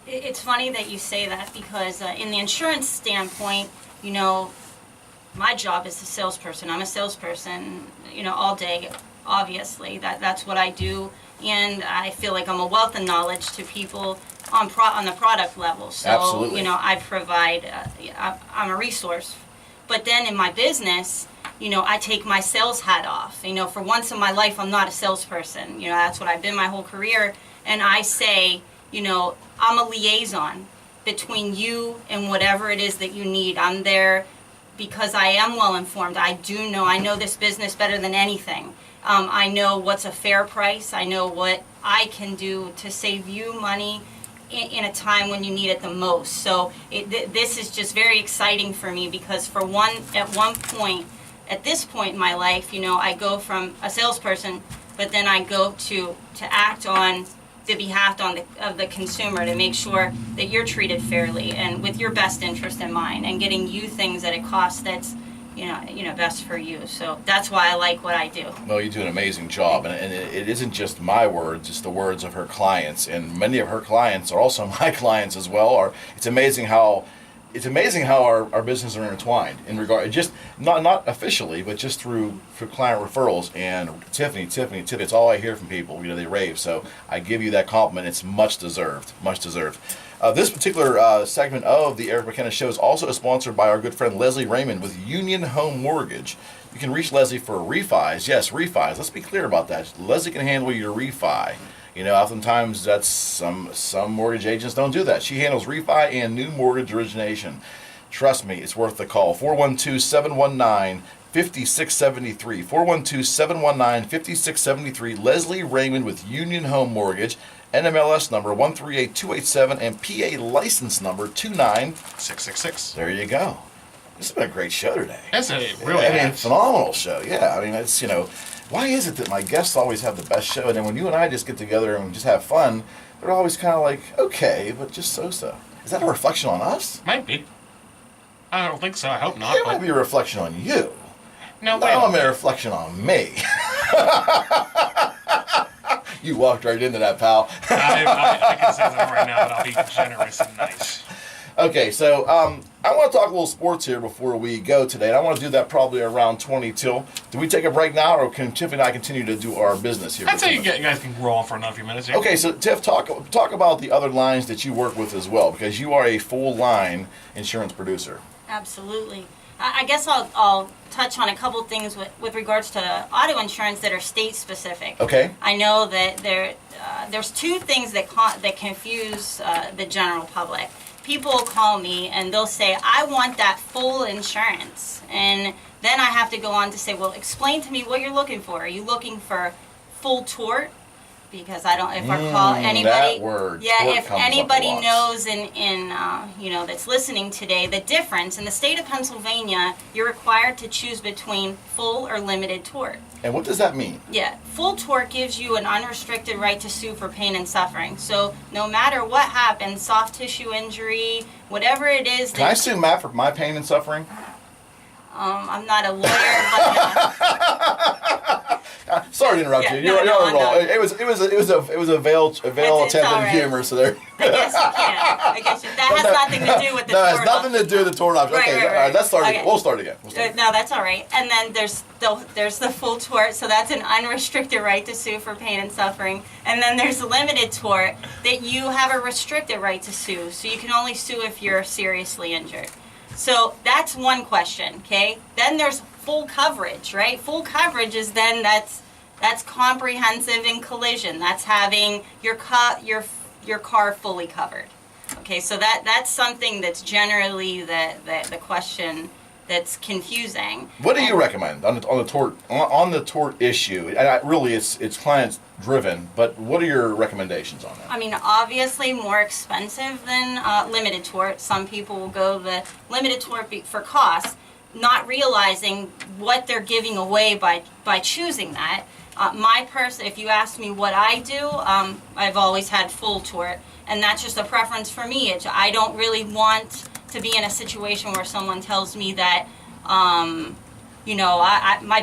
It's funny that you say that, because in the insurance standpoint, you know, my job is a salesperson. I'm a salesperson, you know, all day. obviously. That's what I do, and I feel like I'm a wealth of knowledge to people on the product level. So, Absolutely. you know, I provide, I'm a resource. But then in my business, you know, I take my sales hat off. You know, for once in my life, I'm not a salesperson. You know, that's what I've been my whole career. And I say, you know, I'm a liaison between you and whatever it is that you need. I'm there because I am well informed. I know this business better than anything. I know what's a fair price. I know what I can do to save you money in a time when you need it the most. So this is just very exciting for me because at this point in my life, you know, I go from a salesperson, but then I go to act on the behalf of the consumer to make sure that you're treated fairly and with your best interest in mind and getting you things at a cost that's you know best for you. So that's why I like what I do. Well, you do an amazing job, and it isn't just my words; it's the words of her clients, and many of her clients are also my clients as well. It's amazing how our businesses are intertwined in regard, just not officially, but just through client referrals. And Tiffany, it's all I hear from people. You know, they rave. So I give you that compliment. It's much deserved. This particular segment of the Eric McKenna Show is also sponsored by our good friend Leslie Raymond with Union Home Mortgage. You can reach Leslie for refis. Yes, refis. Let's be clear about that. Leslie can handle your refi. You know, oftentimes that's some mortgage agents don't do that. She handles refi and new mortgage origination. Trust me, it's worth the call. 412-719-5673. 412-719-5673. Leslie Raymond with Union Home Mortgage. NMLS number 138287 and PA license number 29666. There you go. This has been a great show today. That's a phenomenal show. Yeah, I mean, it's, you know, why is it that my guests always have the best show, and then when you and I just get together and just have fun, they're always kind of like, okay, but just so-so. Is that a reflection on us? Might be. I don't think so. I hope not. It might be a reflection on you. No, wait. Not a reflection on me. You walked right into that, pal. I can say that right now, but I'll be generous and nice. Okay, so I want to talk a little sports here before we go today, and I want to do that probably around 20 till. Do we take a break now, or can Tiff and I continue to do our business here? I'd say you guys can roll on for another few minutes here. Okay, so Tiff, talk about the other lines that you work with as well, because you are a full-line insurance producer. Absolutely. I guess I'll touch on a couple things with regards to auto insurance that are state specific. Okay. I know that there's two things that confuse the general public. People call me and they'll say, I want that full insurance. And then I have to go on to say, well, explain to me what you're looking for. Are you looking for full tort? Because I don't, if I call anybody, that word, if anybody knows that's listening today, the difference in the state of Pennsylvania, you're required to choose between full or limited tort. And what does that mean? Yeah, full tort gives you an unrestricted right to sue for pain and suffering. So no matter what happens, soft tissue injury, whatever it is. Can I sue Matt for my pain and suffering? I'm not a lawyer, but sorry to interrupt you. You're on a roll. It was a veiled attempt at humor. So there. I guess you can. That has nothing to do with the tort. No, it has nothing to do with the tort option. Okay, all right. Let's start again. We'll start again. No, that's all right. And then there's the full tort. So that's an unrestricted right to sue for pain and suffering. And then there's the limited tort that you have a restricted right to sue. So you can only sue if you're seriously injured. So that's one question, okay? Then there's full coverage, right? Full coverage is then that's comprehensive in collision. That's having your car fully covered. Okay, so that's something that's generally the question that's confusing. What do you recommend on the tort issue? And really, it's client driven, but what are your recommendations on that? I mean, obviously more expensive than limited tort. Some people will go the limited tort for cost, not realizing what they're giving away by choosing that. If you ask me what I do, I've always had full tort, and that's just a preference for me. I don't really want to be in a situation where someone tells me that, my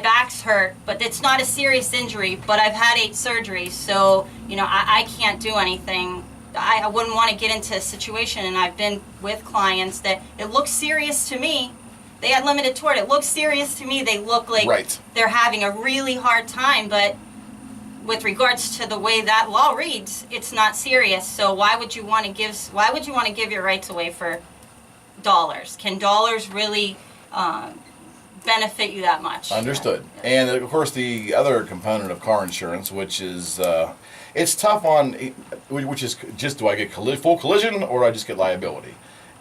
back's hurt, but it's not a serious injury, but I've had 8 surgeries, so, I can't do anything. I wouldn't want to get into a situation, and I've been with clients that it looks serious to me, they had limited tort. It looks serious to me. They look like they're having a really hard time, but with regards to the way that law reads, it's not serious. So why would you want to give your rights away for dollars? Can dollars really benefit you that much? Understood. And of course, the other component of car insurance, which is it's tough on, which is just, do I get full collision or do I just get liability?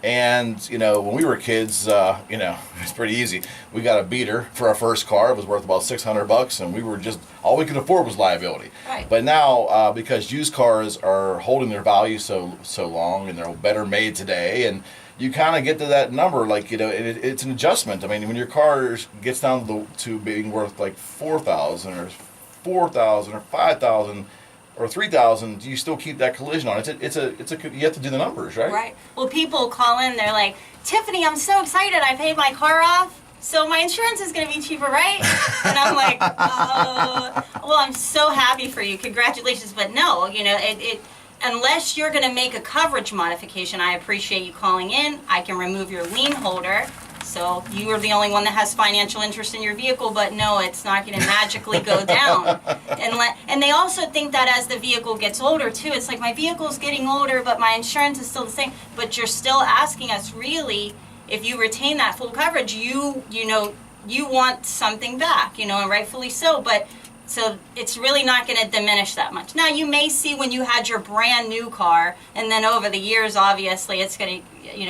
And, when we were kids, it's pretty easy. We got a beater for our first car. It was worth about $600, and we were just, all we could afford was liability. Right. But now, because used cars are holding their value so long, and they're better made today, and you kind of get to that number, like, it's an adjustment. I mean, when your car gets down to being worth like $4,000 or $4,000 or $5,000, or 3,000, you still keep that collision on. You have to do the numbers, right? Right. Well, people call in, they're like, Tiffany, I'm so excited. I paid my car off, so my insurance is going to be cheaper, right? And I'm like, well, I'm so happy for you. Congratulations. But no, unless you're going to make a coverage modification, I appreciate you calling in. I can remove your lien holder. So you are the only one that has financial interest in your vehicle, but no, it's not going to magically go down. And they also think that as the vehicle gets older, too, it's like my vehicle's getting older, but my insurance is still the same. But you're still asking us, really, if you retain that full coverage, you want something back, and rightfully so. But so it's really not going to diminish that much. Now, you may see when you had your brand new car, and then over the years, obviously, it's going to,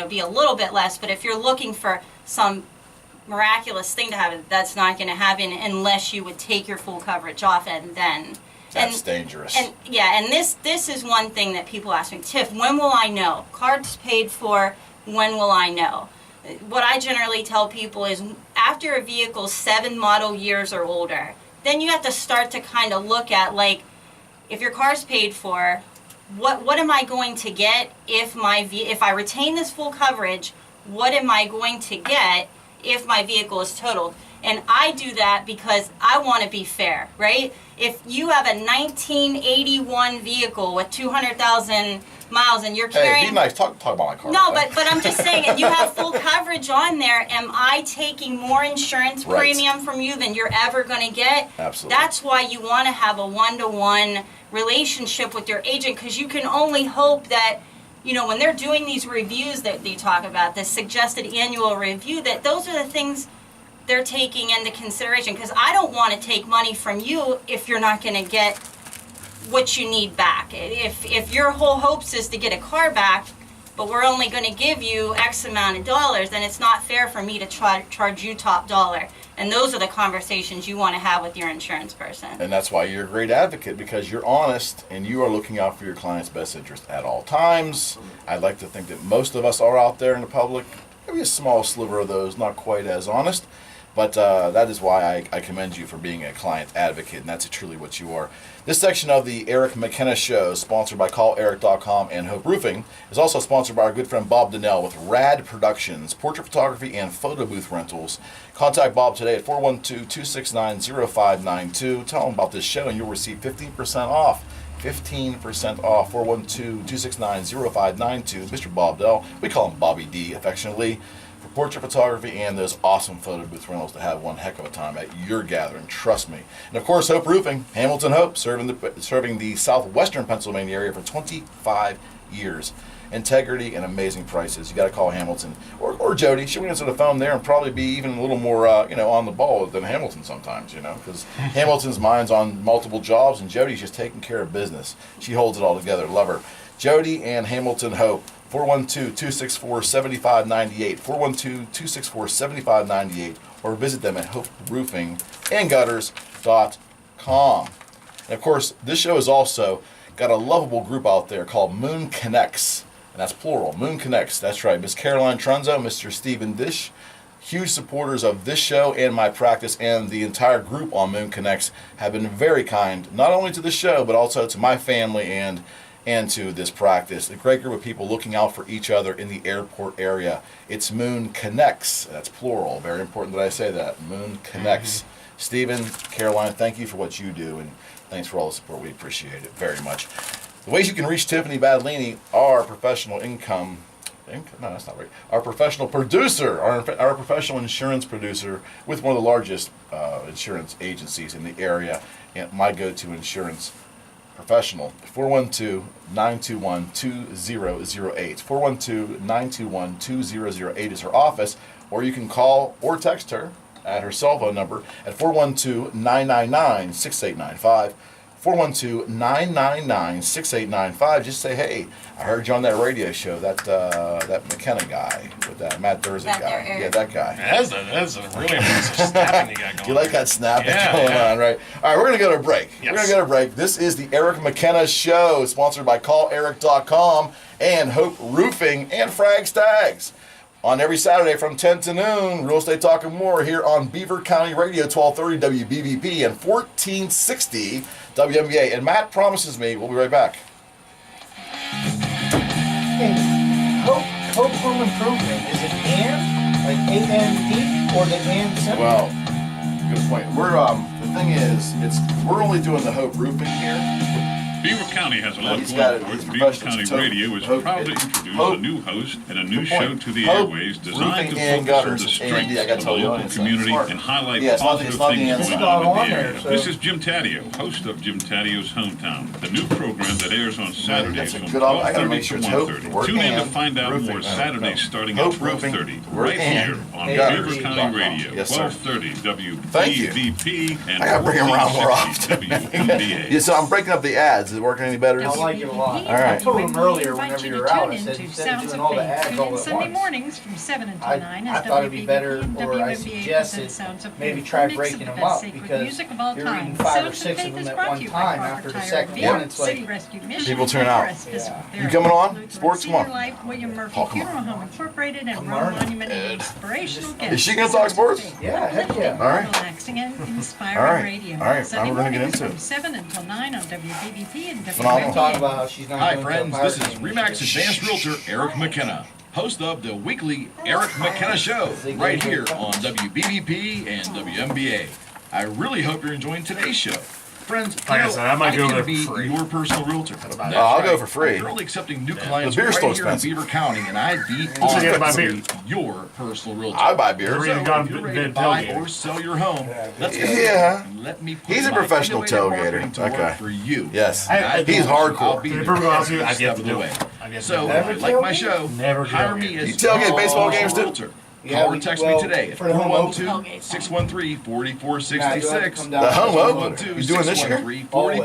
be a little bit less. But if you're looking for some miraculous thing to happen, that's not going to happen unless you would take your full coverage off, and then that's dangerous. And this is one thing that people ask me, Tiff, when will I know? Car's paid for, when will I know? What I generally tell people is after a vehicle's 7 model years or older, then you have to start to kind of look at, like, if your car's paid for, what am I going to get if I retain this full coverage? What am I going to get if my vehicle is totaled? And I do that because I want to be fair, right? If you have a 1981 vehicle with 200,000 miles and you're carrying... Hey, be nice. Talk about my car. No, but I'm just saying, if you have full coverage on there, am I taking more insurance premium from you than you're ever going to get? Absolutely. That's why you want to have a one-to-one relationship with your agent, because you can only hope that, when they're doing these reviews that they talk about, this suggested annual review, that those are the things they're taking into consideration. Because I don't want to take money from you if you're not going to get what you need back. If your whole hopes is to get a car back, but we're only going to give you X amount of dollars, then it's not fair for me to charge you top dollar. And those are the conversations you want to have with your insurance person. And that's why you're a great advocate, because you're honest and you are looking out for your client's best interest at all times. I'd like to think that most of us are out there in the public. Maybe a small sliver of those not quite as honest. But that is why I commend you for being a client advocate, and that's truly what you are. This section of the Eric McKenna Show, sponsored by CallEric.com and Hope Roofing, is also sponsored by our good friend Bob Donnell with Rad Productions, portrait photography and photo booth rentals. Contact Bob today at 412-269-0592. Tell him about this show, and you'll receive 15% off. 15% off, 412-269-0592. Mr. Bob Dell, we call him Bobby D affectionately, for portrait photography and those awesome photo booth rentals to have one heck of a time at your gathering, trust me. And of course, Hope Roofing, Hamilton Hope, serving the southwestern Pennsylvania area for 25 years. Integrity and amazing prices. You got to call Hamilton or Jody. She'll answer the phone there and probably be even a little more on the ball than Hamilton sometimes, because Hamilton's mind's on multiple jobs and Jody's just taking care of business. She holds it all together. Love her. Jody and Hamilton Hope. 412-264-7598, 412-264-7598, or visit them at hoperoofingandgutters.com. And of course, this show has also got a lovable group out there called Moon Connects, and that's plural, Moon Connects. That's right, Miss Caroline Trunzo, Mr. Stephen Dish, huge supporters of this show and my practice, and the entire group on Moon Connects have been very kind, not only to the show, but also to my family and to this practice. A great group of people looking out for each other in the airport area. It's Moon Connects. That's plural. Very important that I say that. Moon Connects. Stephen, Caroline, thank you for what you do, and thanks for all the support. We appreciate it very much. The ways you can reach Tiffany Battaglini are professional income No, that's not right. Our professional producer, our professional insurance producer with one of the largest insurance agencies in the area, and my go-to insurance professional. 412-921-2008. 412-921-2008 is her office, or you can call or text her at her cell phone number at 412-999-6895. 412-999-6895. Just say, hey, I heard you on that radio show, that McKenna guy, with that Matt Thursday guy. Yeah, that guy. That's a really impressive snapping you got going. You like that snapping going on, right? All right, we're going to go to a break. Yes. We're going to go to a break. This is the Eric McKenna Show, sponsored by CallEric.com and Hope Roofing and Frag Stags. On every Saturday from 10 to noon, Real Estate Talk and More here on Beaver County Radio, 1230 WBVP and 1460 WMBA. And Matt promises me we'll be right back. Hey, Hope Home Improvement, is it AND, like AND, or the AND symbol? Well, good point. We're the thing is, we're only doing the Hope Roofing here. Beaver County has a lot going for it. Beaver County Radio is proud to introduce a new host and a new show to the airways designed to focus on the strengths of the local community and highlight positive things going on in the area. This is Jim Taddeo, host of Jim Tadeo's Hometown, the new program that airs on Saturdays from 12:30 to 1:30. Tune in to find out more Saturdays starting at 12:30 right here on Beaver County Radio, 1230 WBVP and 1460 WMBA. Yeah, so I'm breaking up the ads. Is it working any better? I like it a lot. All right. I told him earlier whenever you were out, I said, instead of doing all the ads all at Sunday once, mornings from 7 until 9 I thought it'd be better, or I suggested maybe try breaking them up, because you're reading 5 or 6 of them at one time. After the second one, it's like, people turn out. You coming on? Sports, come on. Paul, come on. Home Incorporated and Rome Monument inspirational guests. Is she going to talk sports? Yeah, heck yeah. All right. Relaxing and inspiring radio. All right. Sunday Now we're going to get mornings into from it. 7 until 9 on WBBP and Phenomenal. Talk about how she's not Hi, going friends. to a This is party. Remax Advanced Realtor Eric McKenna, host of the weekly Eric McKenna Show, right here on WBVP and WMBA. I really hope you're enjoying today's show. Friends, Like I said, I might go can there be for free. your personal realtor. That's I'll go for free. I'm currently accepting new clients The beer's right still here in expensive. Beaver County, and I'd be Let's get to buy honored to beer. be your personal realtor. I buy beer. So, Reason if God you're ready to invented buy tailgating. or sell your home, let's go. Yeah. Let me put He's a my professional innovative tailgater. marketing to work Okay. for you. Yes. I He's I'll hardcore. be To be there perfectly honest with you, every I step get of to the do way. it. I get to So, do if it. Never you like my tailgate? show, Never hire tailgate. me as You tailgate baseball games too? realtor. Yeah, Call or text me today at for the home opener. 412-613-4466. The home opener. You doing this year?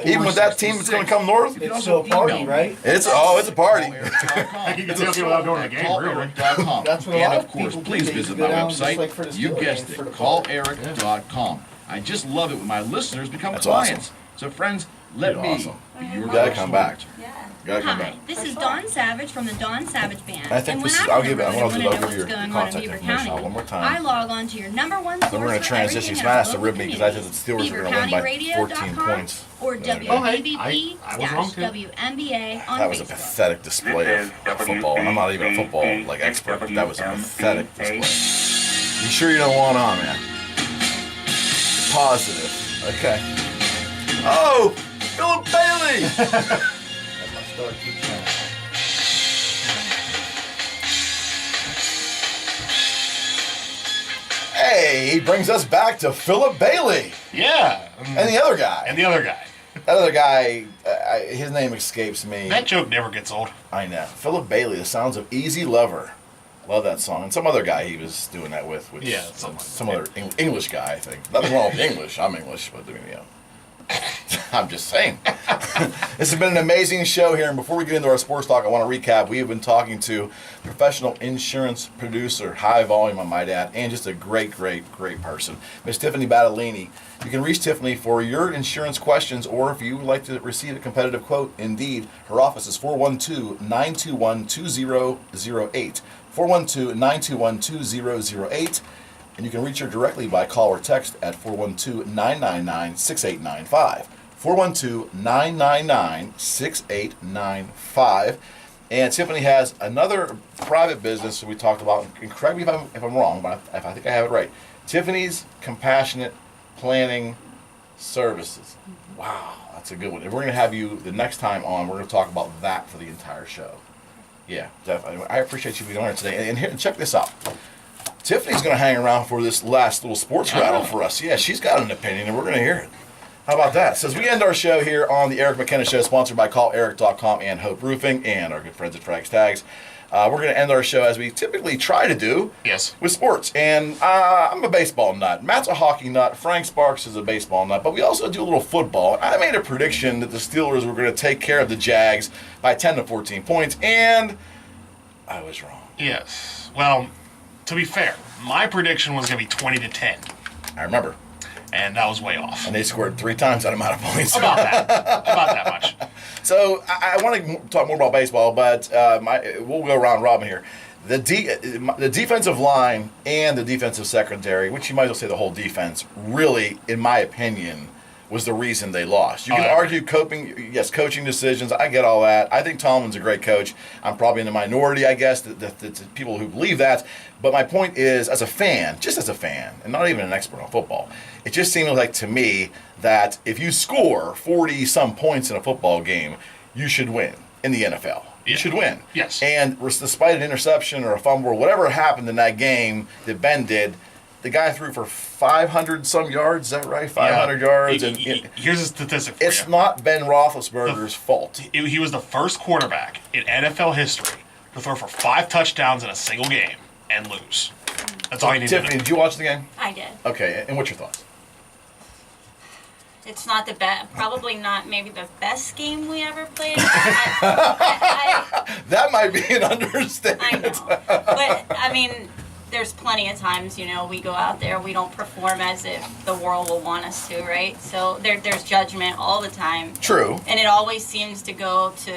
Even with that team that's going to come north? It's still a party, right? It's a party. I think you can tailgate without going to the game, really. That's what a And lot of of course, people please do. They visit go my down just website. like for the You Steelers guessed game, for it, the football. calleric.com. I just love it when my listeners become That's clients. awesome. So friends, let me Awesome. be your You gotta personal come back. realtor. Gotta come Hi, back. this is Dawn Savage from the Dawn Savage Band. I think and when this is, I'm I'll on give the it, road I'll and give want to know you what's your going on in contact Beaver information County, one more I time. log on to your number one Then source we're going to for transition. everything He's in going to our ask to local rib me because I said the Steelers were going to win by 14 points. or I was wrong too. WBBP-WNBA on That was a Facebook. pathetic display of football. And I'm not even a football expert, but that was a pathetic display. You sure you don't want on, man? Positive. Okay. Oh, Philip Bailey. That's my star keeps shining. Hey, he brings us back to Philip Bailey. Yeah. And the other guy. And the other guy. That other guy, his name escapes me. That joke never gets old. I know. Philip Bailey, The Sounds of Easy Lover. Love that song. And some other guy he was doing that with, which Yeah, some other English guy, I think. Nothing wrong with English. I'm English, but I mean, you know. I'm just saying. This has been an amazing show here, and before we get into our sports talk, I want to recap. We have been talking to professional insurance producer, high volume, I might add, and just a great person, Miss Tiffany Battaglini. You can reach Tiffany for your insurance questions, or if you would like to receive a competitive quote, indeed, her office is 412-921-2008. 412-921-2008. And you can reach her directly by call or text at 412-999-6895. 412-999-6895. And Tiffany has another private business that we talked about, and correct me if I'm wrong, but if I think I have it right. Tiffany's Compassionate Planning Services. Wow, that's a good one. If we're going to have you the next time on, we're going to talk about that for the entire show. Yeah, definitely. I appreciate you being on here today. And here, check this out. Tiffany's going to hang around for this last little sports rattle for us. Yeah, she's got an opinion, and we're going to hear it. How about that? So as we end our show here on the Eric McKenna Show, sponsored by CallEric.com and Hope Roofing and our good friends at Frags Tags, we're going to end our show as we typically try to do with sports. And I'm a baseball nut. Matt's a hockey nut. Frank Sparks is a baseball nut. But we also do a little football. I made a prediction that the Steelers were going to take care of the Jags by 10 to 14 points, and I was wrong. Yes. Well, to be fair, my prediction was going to be 20 to 10. I remember. And that was way off. And they scored 3 times that amount of points. About that much. So I want to talk more about baseball, but we'll go round robin here. The defensive line and the defensive secondary, which you might as well say the whole defense, really, in my opinion, was the reason they lost. You can argue coaching decisions. I get all that. I think Tomlin's a great coach. I'm probably in the minority, I guess, the people who believe that. But my point is, as a fan, and not even an expert on football, it just seems like to me that if you score 40-some points in a football game, you should win in the NFL. You should win. Yes. And despite an interception or a fumble or whatever happened in that game that Ben did, the guy threw for 500-some yards. Is that right? 500 yards. And here's a statistic for you. It's not Ben Roethlisberger's fault. He was the first quarterback in NFL history to throw for 5 touchdowns in a single game and lose. That's all you need to know. Tiffany, did you watch the game? I did. Okay, and what's your thoughts? It's not the best, probably not maybe the best game we ever played. That might be an understatement. I know. But, I mean, there's plenty of times, we go out there, we don't perform as if the world will want us to, right? So there's judgment all the time. True. And it always seems to go to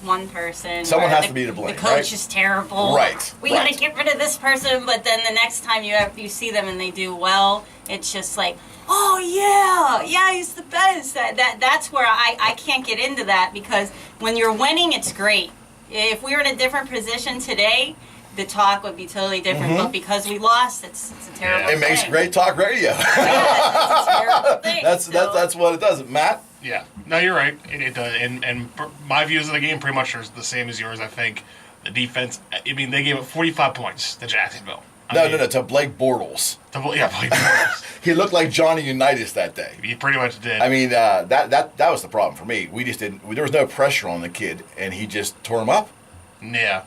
one person. Someone has to be to blame, The coach is terrible. Right. We got to get rid of this person, but then the next time you see them and they do well, it's just like, oh yeah, he's the best. That's where I can't get into that, because when you're winning, it's great. If we were in a different position today, the talk would be totally different. But because we lost, it's a terrible thing. It makes great talk radio. It's a terrible thing. That's what it does. Matt? Yeah. No, you're right. It does. And my views of the game pretty much are the same as yours. I think the defense, they gave up 45 points to Jacksonville. No, to Blake Bortles. Blake Bortles. He looked like Johnny Unitas that day. He pretty much did. I mean, that was the problem for me. We just didn't. There was no pressure on the kid, and he just tore him up. Yeah.